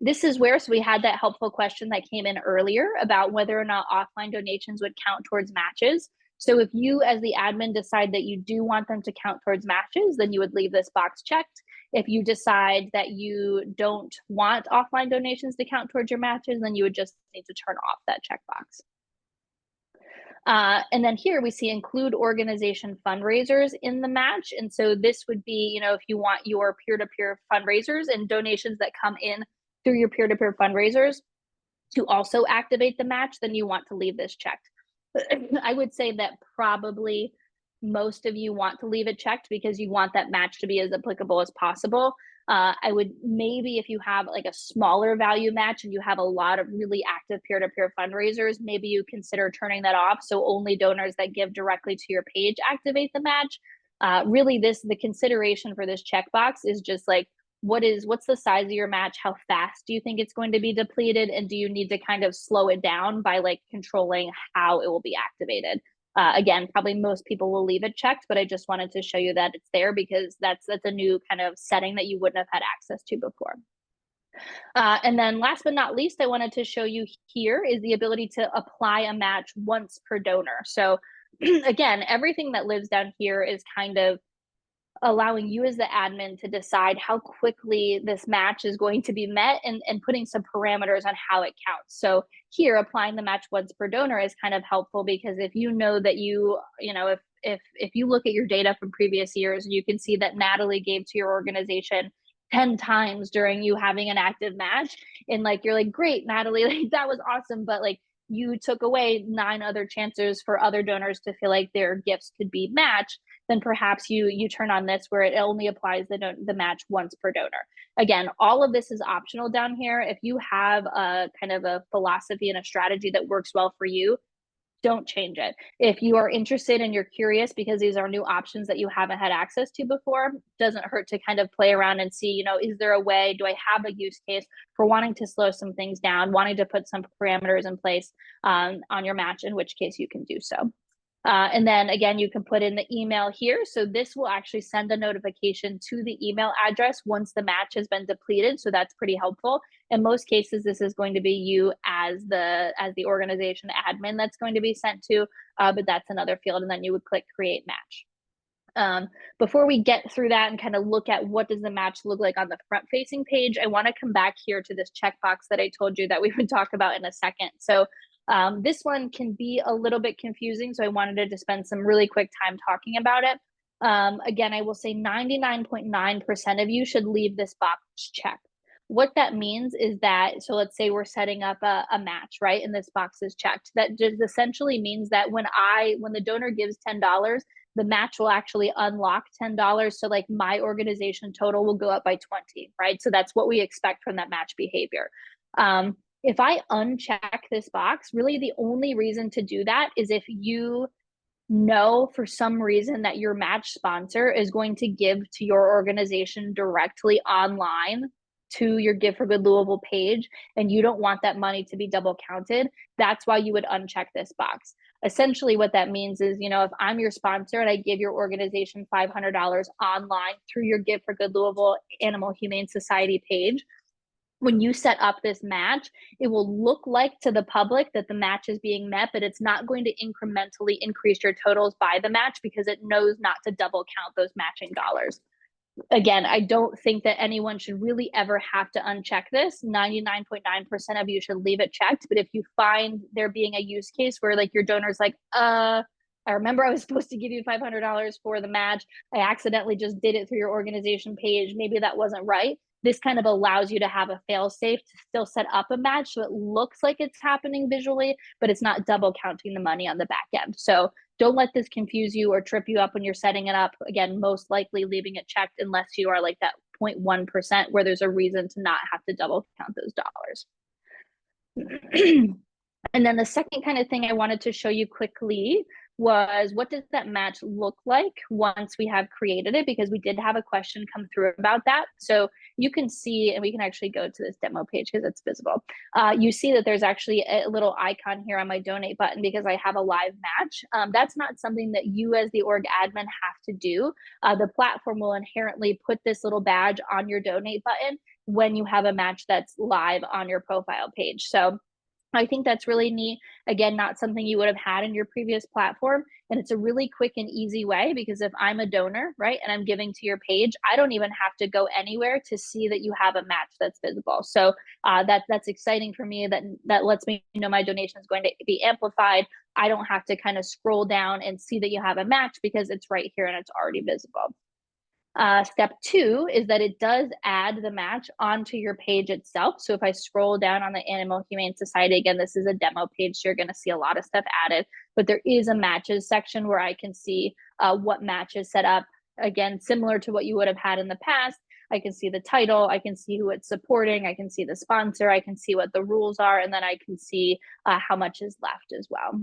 Speaker 1: This is where, so we had that helpful question that came in earlier about whether or not offline donations would count towards matches. So if you as the admin decide that you do want them to count towards matches, then you would leave this box checked. If you decide that you don't want offline donations to count towards your matches, then you would just need to turn off that checkbox. And then here we see include organization fundraisers in the match. And so this would be, you know, if you want your peer-to-peer fundraisers and donations that come in through your peer-to-peer fundraisers to also activate the match, then you want to leave this checked. I would say that probably most of you want to leave it checked because you want that match to be as applicable as possible. I would maybe, if you have like a smaller value match and you have a lot of really active peer-to-peer fundraisers, maybe you consider turning that off. So only donors that give directly to your page activate the match. Really, the consideration for this checkbox is just like, what's the size of your match? How fast do you think it's going to be depleted? And do you need to kind of slow it down by like controlling how it will be activated? Again, probably most people will leave it checked, but I just wanted to show you that it's there because that's a new kind of setting that you wouldn't have had access to before. And then last but not least, I wanted to show you here is the ability to apply a match once per donor. So again, everything that lives down here is kind of allowing you as the admin to decide how quickly this match is going to be met, and putting some parameters on how it counts. So here, applying the match once per donor is kind of helpful, because if you know that if you look at your data from previous years, you can see that Natalie gave to your organization 10 times during you having an active match, and like you're like, great, Natalie, like that was awesome, but like you took away 9 other chances for other donors to feel like their gifts could be matched, then perhaps you turn on this where it only applies the match once per donor. Again, all of this is optional down here. If you have a kind of a philosophy and a strategy that works well for you, don't change it. If you are interested and you're curious because these are new options that you haven't had access to before, doesn't hurt to kind of play around and see, is there a way, do I have a use case for wanting to slow some things down, wanting to put some parameters in place on your match, in which case you can do so. And then again, you can put in the email here. So this will actually send a notification to the email address once the match has been depleted. So that's pretty helpful. In most cases, this is going to be you as the organization admin that's going to be sent to, but that's another field. And then you would click create match. Before we get through that and kind of look at what does the match look like on the front facing page, I want to come back here to this checkbox that I told you that we would talk about in a second. So this one can be a little bit confusing, so I wanted to spend some really quick time talking about it. Again, I will say 99.9% of you should leave this box checked. What that means is that, so let's say we're setting up a match, right? And this box is checked. That just essentially means that when the donor gives $10, the match will actually unlock $10. So like my organization total will go up by 20, right? So that's what we expect from that match behavior. If I uncheck this box, really the only reason to do that is if you know for some reason that your match sponsor is going to give to your organization directly online to your Give for Good Louisville page, and you don't want that money to be double counted. That's why you would uncheck this box. Essentially what that means is, if I'm your sponsor and I give your organization $500 online through your Give for Good Louisville Animal Humane Society page, when you set up this match, it will look like to the public that the match is being met, but it's not going to incrementally increase your totals by the match because it knows not to double count those matching dollars. Again, I don't think that anyone should really ever have to uncheck this. 99.9% of you should leave it checked. But if you find there being a use case where like your donor's like, I remember I was supposed to give you $500 for the match, I accidentally just did it through your organization page, maybe that wasn't right. This kind of allows you to have a fail safe to still set up a match so it looks like it's happening visually, but it's not double counting the money on the back end. So don't let this confuse you or trip you up when you're setting it up. Again, most likely leaving it checked unless you are like that 0.1% where there's a reason to not have to double count those dollars. And then the second kind of thing I wanted to show you quickly was, what does that match look like once we have created it? Because we did have a question come through about that. So you can see, and we can actually go to this demo page because it's visible. You see that there's actually a little icon here on my donate button because I have a live match. That's not something that you as the org admin have to do. The platform will inherently put this little badge on your donate button when you have a match that's live on your profile page. So I think that's really neat. Again, not something you would have had in your previous platform. And it's a really quick and easy way, because if I'm a donor, right, and I'm giving to your page, I don't even have to go anywhere to see that you have a match that's visible. So that's exciting for me. That lets me know my donation is going to be amplified. I don't have to kind of scroll down and see that you have a match because it's right here and it's already visible. Step 2 is that it does add the match onto your page itself. So if I scroll down on the Animal Humane Society, again, this is a demo page, so you're going to see a lot of stuff added, but there is a matches section where I can see what match is set up. Again, similar to what you would have had in the past, I can see the title, I can see who it's supporting, I can see the sponsor, I can see what the rules are, and then I can see how much is left as well.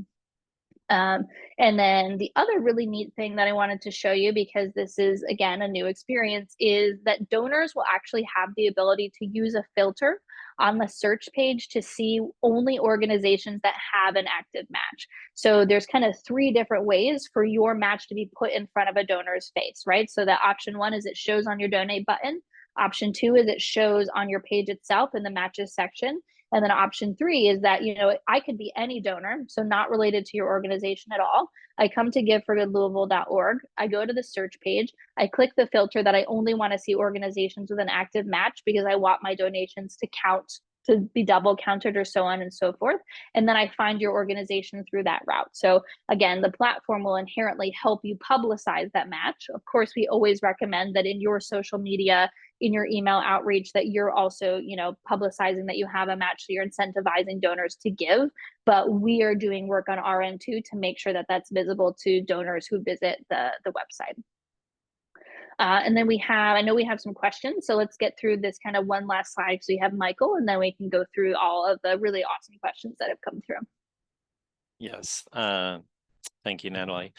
Speaker 1: And then the other really neat thing that I wanted to show you, because this is, again, a new experience, is that donors will actually have the ability to use a filter on the search page to see only organizations that have an active match. So there's kind of 3 different ways for your match to be put in front of a donor's face, right? So that option 1 is it shows on your donate button. Option 2 is it shows on your page itself in the matches section. And then option 3 is that, I could be any donor, so not related to your organization at all. I come to giveforgoodlouisville.org. I go to the search page. I click the filter that I only want to see organizations with an active match because I want my donations to count, to be double counted, or so on and so forth. And then I find your organization through that route. So again, the platform will inherently help you publicize that match. Of course, we always recommend that in your social media, in your email outreach, that you're also, publicizing that you have a match, so you're incentivizing donors to give. But we are doing work on our end too to make sure that that's visible to donors who visit the website. And then I know we have some questions, so let's get through this kind of one last slide because we have Michael, and then we can go through all of the really awesome questions that have come through.
Speaker 3: Yes. Thank you, Natalie.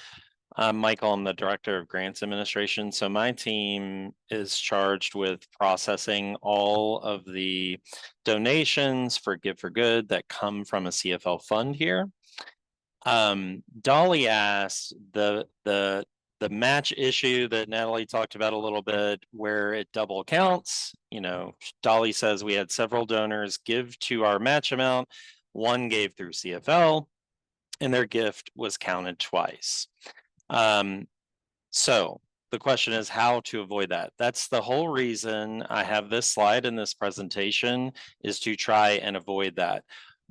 Speaker 3: I'm Michael. I'm the Director of Grants Administration. So my team is charged with processing all of the donations for Give for Good that come from a CFL fund here. Dolly asked the match issue that Natalie talked about a little bit, where it double counts. Dolly says we had several donors give to our match amount. One gave through CFL, and their gift was counted twice. So the question is how to avoid that. That's the whole reason I have this slide in this presentation, is to try and avoid that.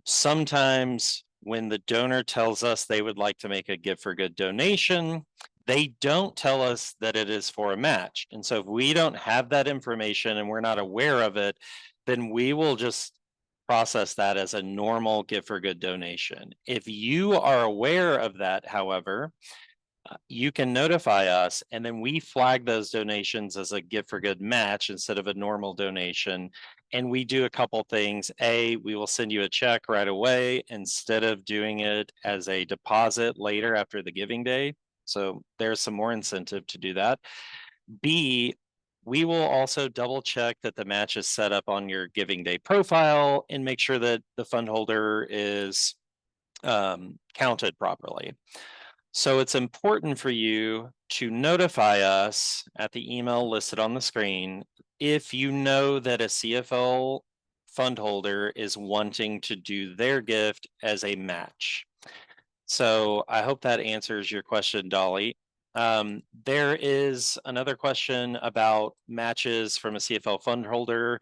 Speaker 3: Sometimes when the donor tells us they would like to make a Give for Good donation, they don't tell us that it is for a match. And so if we don't have that information and we're not aware of it, then we will just process that as a normal Give for Good donation. If you are aware of that, however, you can notify us, and then we flag those donations as a Give for Good match instead of a normal donation. And we do a couple things. A, we will send you a check right away instead of doing it as a deposit later after the giving day. So there's some more incentive to do that. B, we will also double check that the match is set up on your giving day profile and make sure that the fund holder is counted properly. So it's important for you to notify us at the email listed on the screen if you know that a CFL fund holder is wanting to do their gift as a match. So I hope that answers your question, Dolly. There is another question about matches from a CFL fund holder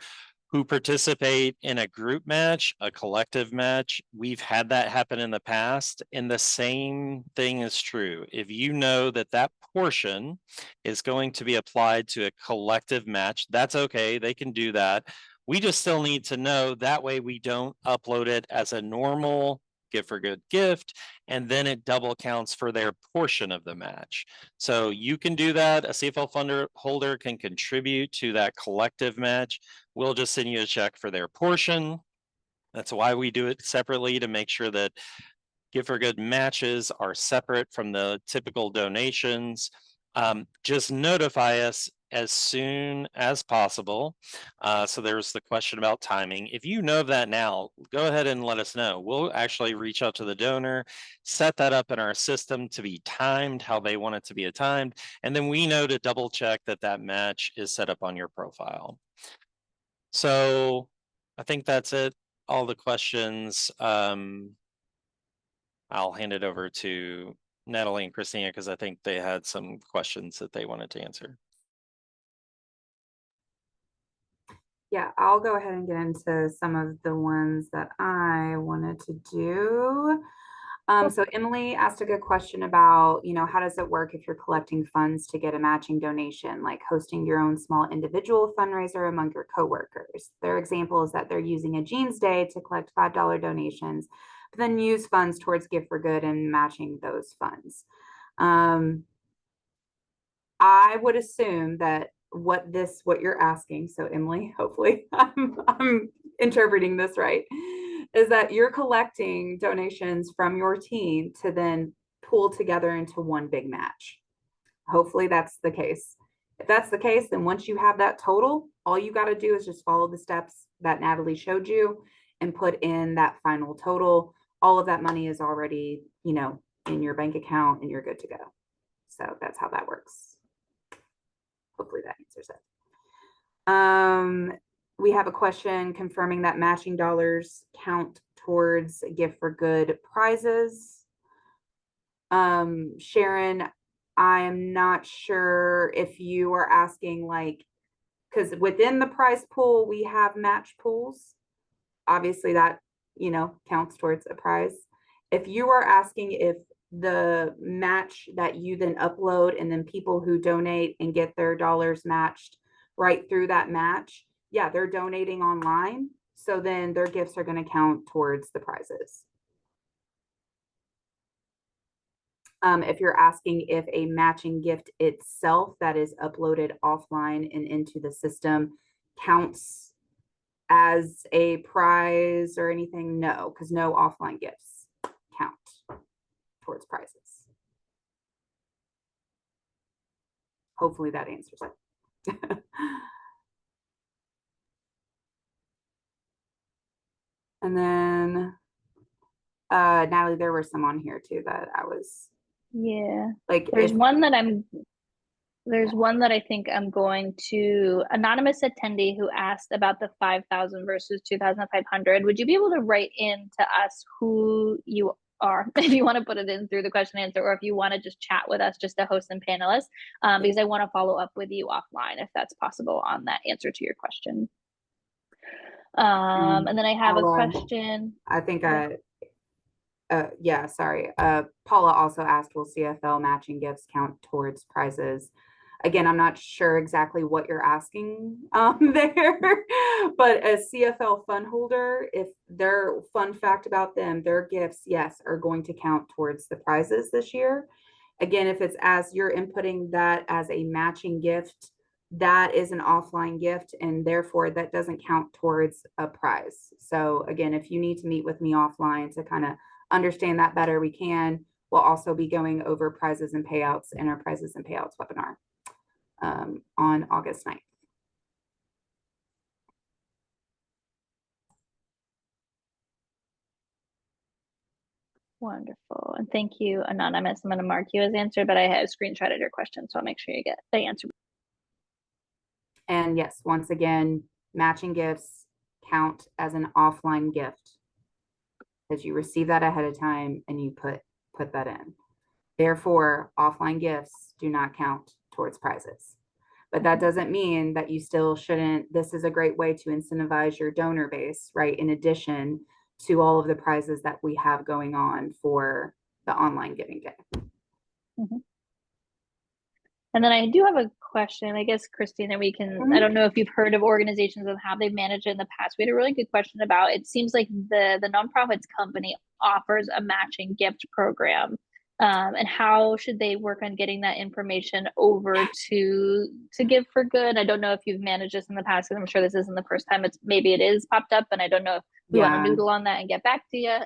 Speaker 3: who participate in a group match, a collective match. We've had that happen in the past, and the same thing is true. If you know that that portion is going to be applied to a collective match, that's okay, they can do that. We just still need to know, that way we don't upload it as a normal Give for Good gift, and then it double counts for their portion of the match. So you can do that. A CFL fund holder can contribute to that collective match. We'll just send you a check for their portion. That's why we do it separately, to make sure that Give for Good matches are separate from the typical donations. Just notify us as soon as possible. So there's the question about timing. If you know that now, go ahead and let us know. We'll actually reach out to the donor, set that up in our system to be timed how they want it to be timed, and then we know to double check that that match is set up on your profile. So I think that's it. All the questions. I'll hand it over to Natalie and Christina because I think they had some questions that they wanted to answer.
Speaker 2: Yeah, I'll go ahead and get into some of the ones that I wanted to do. So Emily asked a good question about, how does it work if you're collecting funds to get a matching donation, like hosting your own small individual fundraiser among your coworkers? Their example is that they're using a jeans day to collect $5 donations, but then use funds towards Give for Good and matching those funds. I would assume that what you're asking, so Emily, hopefully I'm interpreting this right, is that you're collecting donations from your team to then pool together into one big match. Hopefully that's the case. If that's the case, then once you have that total, all you got to do is just follow the steps that Natalie showed you and put in that final total. All of that money is already, in your bank account, and you're good to go. So that's how that works. Hopefully that answers it. we have a question confirming that matching dollars count towards gift for good prizes. Sharon, I'm not sure if you are asking like, because within the prize pool, we have match pools. Obviously that, counts towards a prize. If you are asking if the match that you then upload and then people who donate and get their dollars matched right through that match, yeah, they're donating online. So then their gifts are going to count towards the prizes. If you're asking if a matching gift itself that is uploaded offline and into the system counts as a prize or anything, no, because no offline gifts count towards prizes. Hopefully that answers it. And then Natalie, there were some on here too that I was like,
Speaker 1: there's one that I think I'm going to anonymous attendee who asked about the 5,000 versus 2,500. Would you be able to write in to us who you are if you want to put it in through the question and answer, or if you want to just chat with us, just a host and panelist, because I want to follow up with you offline if that's possible on that answer to your question. And then I have a question.
Speaker 2: I think yeah, sorry. Paula also asked, will CFL matching gifts count towards prizes? Again, I'm not sure exactly what you're asking there, but a CFL fund holder, if their fun fact about them, their gifts, yes, are going to count towards the prizes this year. Again, if it's as you're inputting that as a matching gift, that is an offline gift and therefore that doesn't count towards a prize. So again, if you need to meet with me offline to kind of understand that better, we can. We'll also be going over prizes and payouts in our prizes and payouts webinar on August 9th.
Speaker 1: Wonderful. And thank you, Anonymous. I'm going to mark you as answered, but I have screenshotted your question, so I'll make sure you get the answer.
Speaker 2: And yes, once again, matching gifts count as an offline gift because you receive that ahead of time and you put that in. Therefore, offline gifts do not count towards prizes. But that doesn't mean that you still shouldn't. This is a great way to incentivize your donor base, right? In addition to all of the prizes that we have going on for the online giving day.
Speaker 1: Mm-hmm. And then I do have a question, I guess, Christina, we can, I don't know if you've heard of organizations and how they've managed it in the past. We had a really good question about, it seems like the nonprofits company offers a matching gift program. And how should they work on getting that information over to Give for Good? I don't know if you've managed this in the past, because I'm sure this isn't the first time maybe it is popped up, and I don't know if we want to noodle on that and get back to you,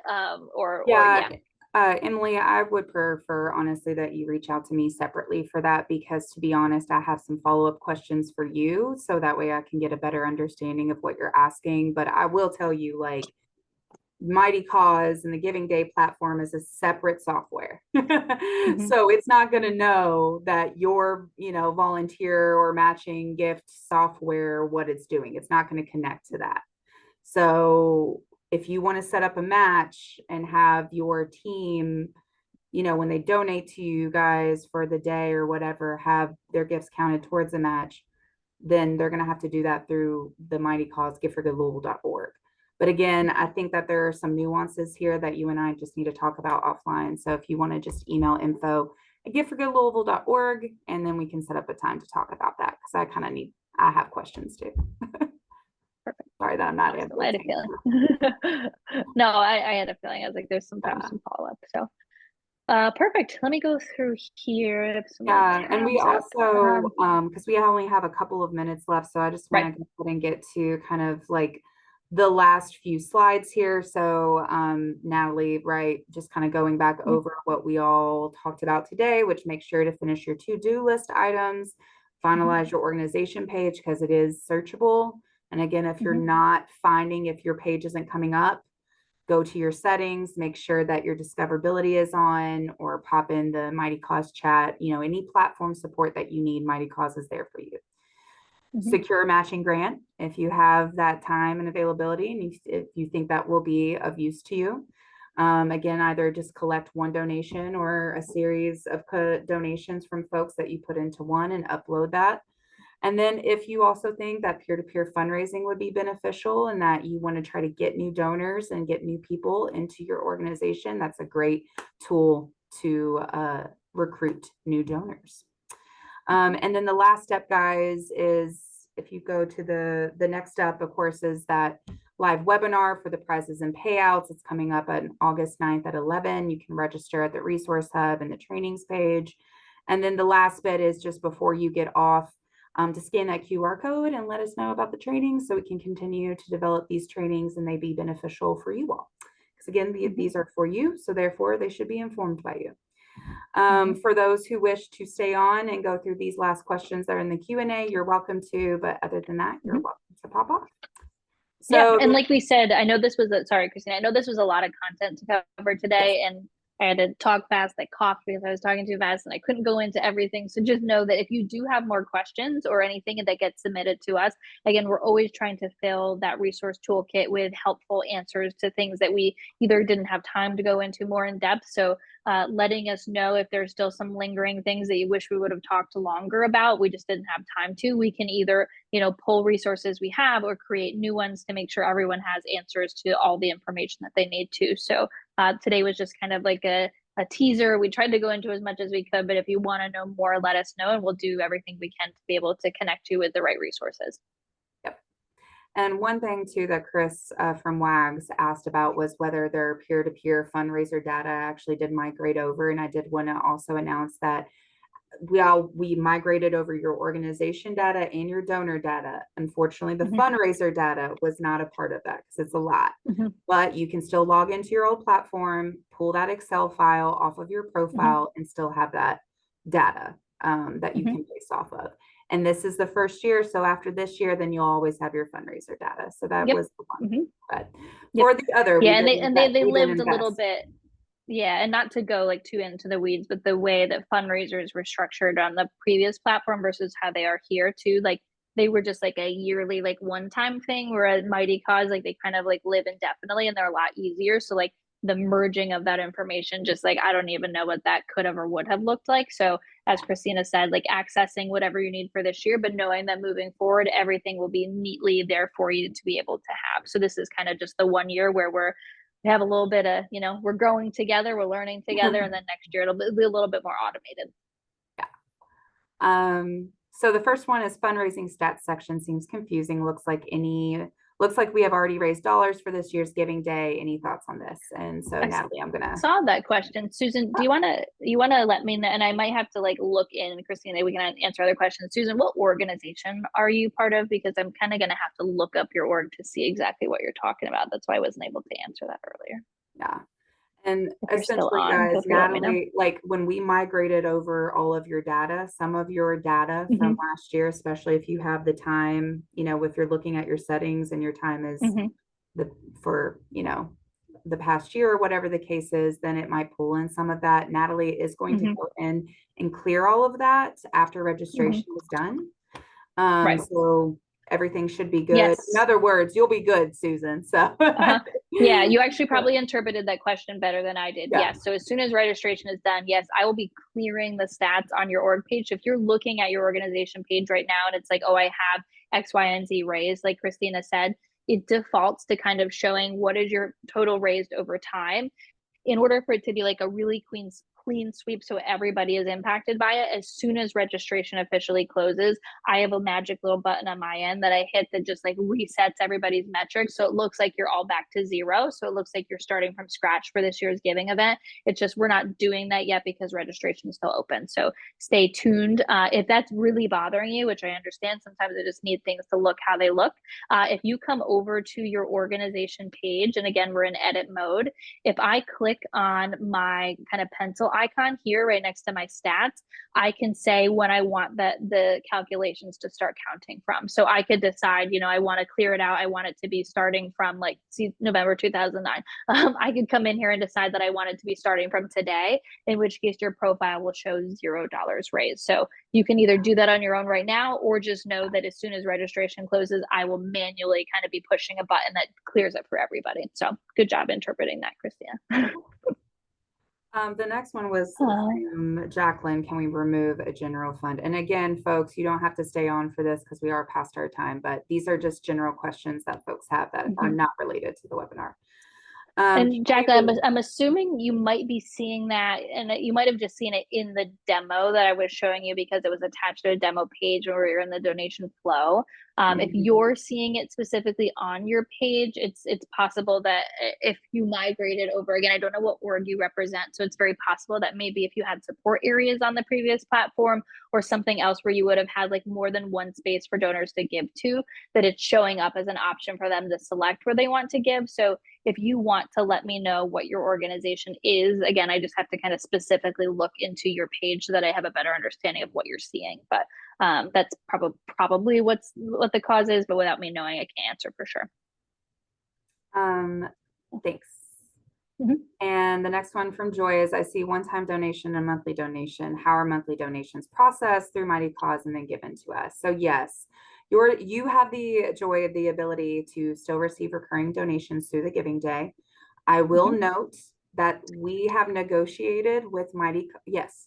Speaker 1: or
Speaker 2: Emily, I would prefer honestly that you reach out to me separately for that, because to be honest, I have some follow-up questions for you, so that way I can get a better understanding of what you're asking. But I will tell you, like, Mighty Cause and the Giving Day platform is a separate software. So it's not going to know that your, volunteer or matching gift software, what it's doing. It's not going to connect to that. So if you want to set up a match and have your team, when they donate to you guys for the day or whatever, have their gifts counted towards a match, then they're going to have to do that through the Mighty Cause giftforgoodlouisville.org. But again, I think that there are some nuances here that you and I just need to talk about offline. So if you want to just email info@giftforgoodlouisville.org, and then we can set up a time to talk about that, because I have questions too.
Speaker 1: Perfect.
Speaker 2: Sorry that I'm not able.
Speaker 1: I had a feeling. No, I had a feeling. I was like, there's sometimes some follow-up. So perfect. Let me go through here.
Speaker 2: And we also, because we only have a couple of minutes left, so I just want to go ahead and get to kind of like the last few slides here. So Natalie, right, just kind of going back over what we all talked about today, which make sure to finish your to-do list items, finalize your organization page because it is searchable. And again, if you're not finding, if your page isn't coming up, go to your settings, make sure that your discoverability is on, or pop in the Mighty Cause chat. Any platform support that you need, Mighty Cause is there for you. secure a matching grant if you have that time and availability, and if you think that will be of use to you. Again, either just collect one donation or a series of donations from folks that you put into one and upload that. And then if you also think that peer-to-peer fundraising would be beneficial and that you want to try to get new donors and get new people into your organization, that's a great tool to recruit new donors. And then the last step, guys, is if you go to the next step, of course, is that live webinar for the prizes and payouts. It's coming up on August 9th at 11. You can register at the Resource Hub and the trainings page. And then the last bit is just before you get off, to scan that QR code and let us know about the trainings so we can continue to develop these trainings and they be beneficial for you all. Because again, these are for you, so therefore they should be informed by you. For those who wish to stay on and go through these last questions that are in the Q&A, you're welcome to, but other than that, you're welcome to pop off. So,
Speaker 1: yeah, and like we said, I know this was sorry, Christine, I know this was a lot of content to cover today, and I had to talk fast. I coughed because I was talking too fast and I couldn't go into everything. So just know that if you do have more questions or anything that gets submitted to us, again, we're always trying to fill that resource toolkit with helpful answers to things that we either didn't have time to go into more in depth. So letting us know if there's still some lingering things that you wish we would have talked longer about, we just didn't have time to. We can either, pull resources we have or create new ones to make sure everyone has answers to all the information that they need to. So today was just kind of like a teaser. We tried to go into as much as we could, but if you want to know more, let us know and we'll do everything we can to be able to connect you with the right resources.
Speaker 2: Yep. And one thing too that Chris from WAGS asked about was whether their peer-to-peer fundraiser data actually did migrate over. And I did want to also announce that we migrated over your organization data and your donor data. Unfortunately, the fundraiser data was not a part of that because it's a lot, but you can still log into your old platform, pull that Excel file off of your profile and still have that data that you can base off of. And this is the first year. So after this year, then you'll always have your fundraiser data. So that was the one. But for the other,
Speaker 1: yeah, and they lived a little bit. Yeah, and not to go like too into the weeds, but the way that fundraisers were structured on the previous platform versus how they are here too, like they were just like a yearly, like one-time thing, whereas Mighty Cause, like they kind of like live indefinitely and they're a lot easier. So like the merging of that information, just like I don't even know what that could have or would have looked like. So as Christina said, like accessing whatever you need for this year, but knowing that moving forward, everything will be neatly there for you to be able to have. So this is kind of just the 1 year where we have a little bit of, we're growing together, we're learning together, and then next year it'll be a little bit more automated.
Speaker 2: Yeah. So the first one is fundraising stats section seems confusing. Looks like we have already raised dollars for this year's Giving Day. Any thoughts on this? And so Natalie, I'm gonna
Speaker 1: saw that question. Susan, do you wanna let me know? And I might have to like look in, Christina, we can answer other questions. Susan, what organization are you part of? Because I'm kind of gonna have to look up your org to see exactly what you're talking about. That's why I wasn't able to answer that earlier.
Speaker 2: Yeah. And essentially, guys, Natalie, like when we migrated over all of your data, some of your data from last year, especially if you have the time, if you're looking at your settings and your time is for the past year or whatever the case is, then it might pull in some of that. Natalie is going to go in and clear all of that after registration is done. So everything should be good. Yes. In other words, you'll be good, Susan. So
Speaker 1: yeah, you actually probably interpreted that question better than I did. Yeah. Yes. So as soon as registration is done, yes, I will be clearing the stats on your org page. If you're looking at your organization page right now and it's like, oh, I have X, Y, and Z raised, like Christina said, it defaults to kind of showing what is your total raised over time. In order for it to be like a really clean sweep so everybody is impacted by it, as soon as registration officially closes, I have a magic little button on my end that I hit that just like resets everybody's metrics. So it looks like you're all back to zero. So it looks like you're starting from scratch for this year's giving event. It's just we're not doing that yet because registration is still open. So stay tuned. If that's really bothering you, which I understand, sometimes I just need things to look how they look. If you come over to your organization page, and again, we're in edit mode, if I click on my kind of pencil little icon here right next to my stats, I can say when I want the calculations to start counting from. So I could decide, you know, I want to clear it out. I want it to be starting from like November 2009. I could come in here and decide that I want it to be starting from today, in which case your profile will show $0 raised. So you can either do that on your own right now, or just know that as soon as registration closes, I will manually kind of be pushing a button that clears it for everybody. So good job interpreting that, Christina.
Speaker 2: The next one was from Jacqueline. Can we remove a general fund? And again, folks, you don't have to stay on for this because we are past our time, but these are just general questions that folks have that are not related to the webinar.
Speaker 1: And Jacqueline, I'm assuming you might be seeing that, and you might have just seen it in the demo that I was showing you because it was attached to a demo page where you're in the donation flow. If you're seeing it specifically on your page, it's possible that if you migrated over, again, I don't know what org you represent, so it's very possible that maybe if you had support areas on the previous platform or something else where you would have had like more than one space for donors to give to, that it's showing up as an option for them to select where they want to give. So if you want to let me know what your organization is, again, I just have to kind of specifically look into your page so that I have a better understanding of what you're seeing. But that's probably what the cause is, but without me knowing, I can't answer for sure.
Speaker 2: Thanks. And the next one from Joy is, I see one-time donation and monthly donation. How are monthly donations processed through Mighty Cause and then given to us? So yes, you have the joy of the ability to still receive recurring donations through the giving day. I will note that we have negotiated with Mighty. Yes.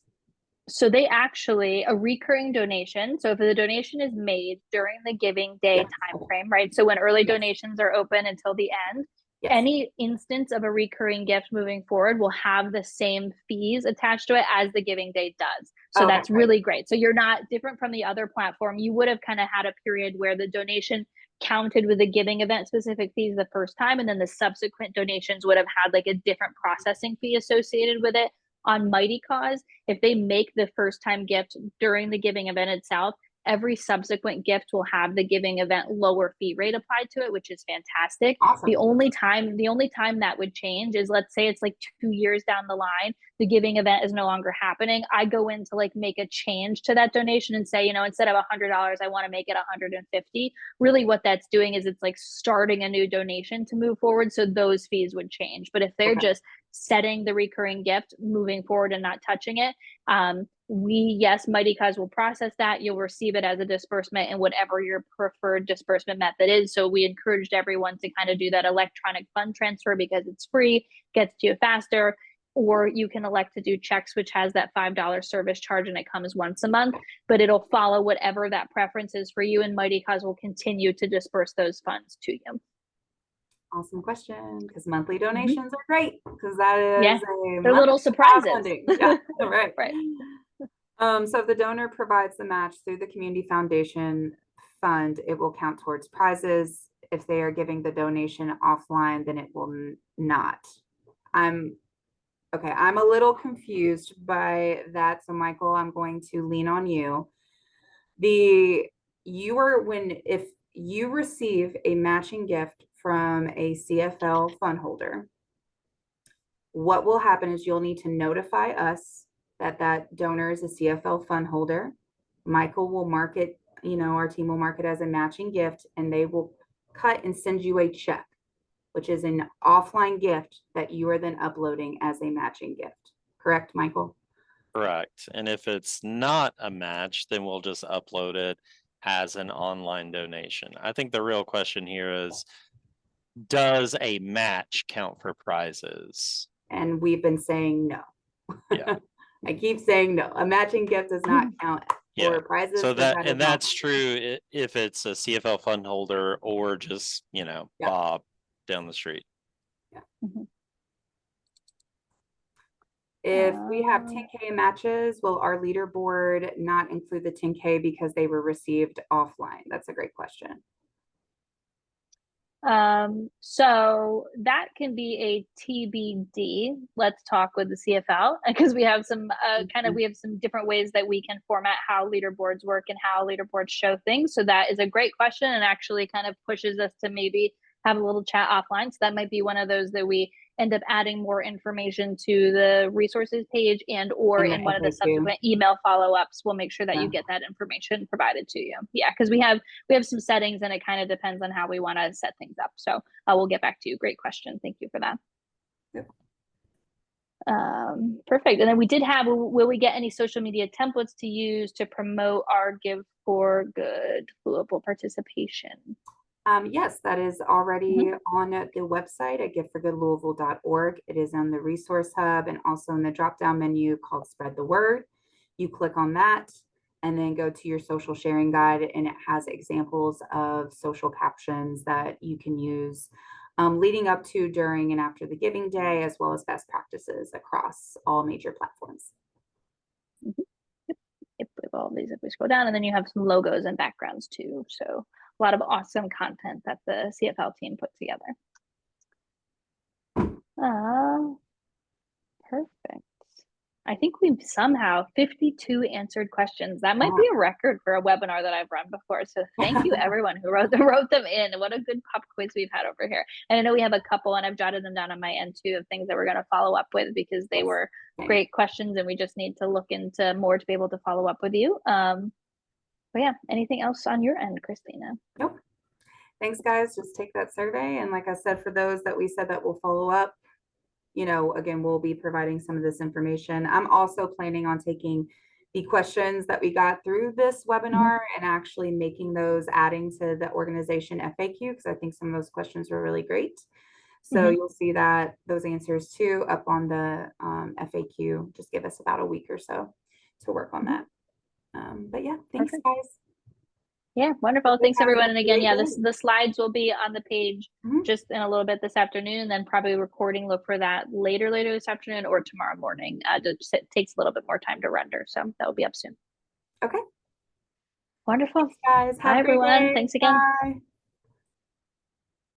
Speaker 1: So they actually, a recurring donation. So if the donation is made during the giving day timeframe, right? So when early donations are open until the end, any instance of a recurring gift moving forward will have the same fees attached to it as the giving day does. So that's really great. So you're not different from the other platform. You would have kind of had a period where the donation counted with the giving event specific fees the first time, and then the subsequent donations would have had like a different processing fee associated with it. On Mighty Cause, if they make the first time gift during the giving event itself, every subsequent gift will have the giving event lower fee rate applied to it, which is fantastic.
Speaker 2: Awesome.
Speaker 1: The only time that would change is, let's say it's like 2 years down the line, the giving event is no longer happening. I go in to like make a change to that donation and say, you know, instead of $100, I want to make it 150. Really what that's doing is it's like starting a new donation to move forward. So those fees would change. But if they're just setting the recurring gift moving forward and not touching it, Mighty Cause will process that. You'll receive it as a disbursement in whatever your preferred disbursement method is. So we encouraged everyone to kind of do that electronic fund transfer because it's free, gets to you faster. Or you can elect to do checks, which has that $5 service charge and it comes once a month, but it'll follow whatever that preference is for you, and Mighty Cause will continue to disperse those funds to you.
Speaker 2: Awesome question, because monthly donations are great, because that is
Speaker 1: they're little surprises.
Speaker 2: Yeah, right.
Speaker 1: Right.
Speaker 2: So if the donor provides the match through the Community Foundation fund, it will count towards prizes. If they are giving the donation offline, then it will not. I'm a little confused by that. So Michael, I'm going to lean on you. If you receive a matching gift from a CFL fund holder, what will happen is you'll need to notify us that donor is a CFL fund holder. Michael will mark it, our team will mark it as a matching gift, and they will cut and send you a check, which is an offline gift that you are then uploading as a matching gift. Correct, Michael?
Speaker 3: Correct. And if it's not a match, then we'll just upload it as an online donation. I think the real question here is, does a match count for prizes?
Speaker 2: And we've been saying no.
Speaker 3: Yeah.
Speaker 2: I keep saying no. A matching gift does not count for prizes.
Speaker 3: So that's true if it's a CFL fund holder or just, Bob down the street.
Speaker 2: Yeah. If we have 10K matches, will our leaderboard not include the 10K because they were received offline? That's a great question.
Speaker 1: So that can be a TBD. Let's talk with the CFL, because we have some we have some different ways that we can format how leaderboards work and how leaderboards show things. So that is a great question, and actually kind of pushes us to maybe have a little chat offline. So that might be one of those that we end up adding more information to the resources page or in one of the subsequent email follow-ups. We'll make sure that you get that information provided to you. Yeah, because we have some settings, and it kind of depends on how we want to set things up. So we'll get back to you. Great question. Thank you for that.
Speaker 2: Yep.
Speaker 1: Perfect. And then we did have, will we get any social media templates to use to promote our Give for Good Louisville participation?
Speaker 2: Yes, that is already on the website at giveforgoodlouisville.org. It is on the resource hub and also in the drop-down menu called Spread the Word. You click on that and then go to your social sharing guide, and it has examples of social captions that you can use leading up to, during, and after the giving day, as well as best practices across all major platforms.
Speaker 1: Yep, with all these, if we scroll down, and then you have some logos and backgrounds too. So a lot of awesome content that the CFL team put together. Perfect. I think we've somehow 52 answered questions. That might be a record for a webinar that I've run before. So thank you everyone who wrote them in. What a good pop quiz we've had over here. And I know we have a couple, and I've jotted them down on my end too, of things that we're going to follow up with, because they were great questions, and we just need to look into more to be able to follow up with you. But yeah, anything else on your end, Christina?
Speaker 2: Nope. Thanks, guys. Just take that survey. And like I said, for those that we said that will follow up, you know, again, we'll be providing some of this information. I'm also planning on taking the questions that we got through this webinar and actually making those, adding to the organization FAQ, because I think some of those questions were really great. So you'll see that those answers too up on the FAQ. Just give us about a week or so to work on that. But yeah, thanks, guys.
Speaker 1: Yeah, wonderful. Thanks everyone. And again, yeah, the slides will be on the page just in a little bit this afternoon, and then probably recording. Look for that later this afternoon or tomorrow morning. It takes a little bit more time to render, so that will be up soon.
Speaker 2: Okay.
Speaker 1: Wonderful.
Speaker 2: Thanks, guys.
Speaker 1: Bye, everyone. Thanks again.
Speaker 2: Bye.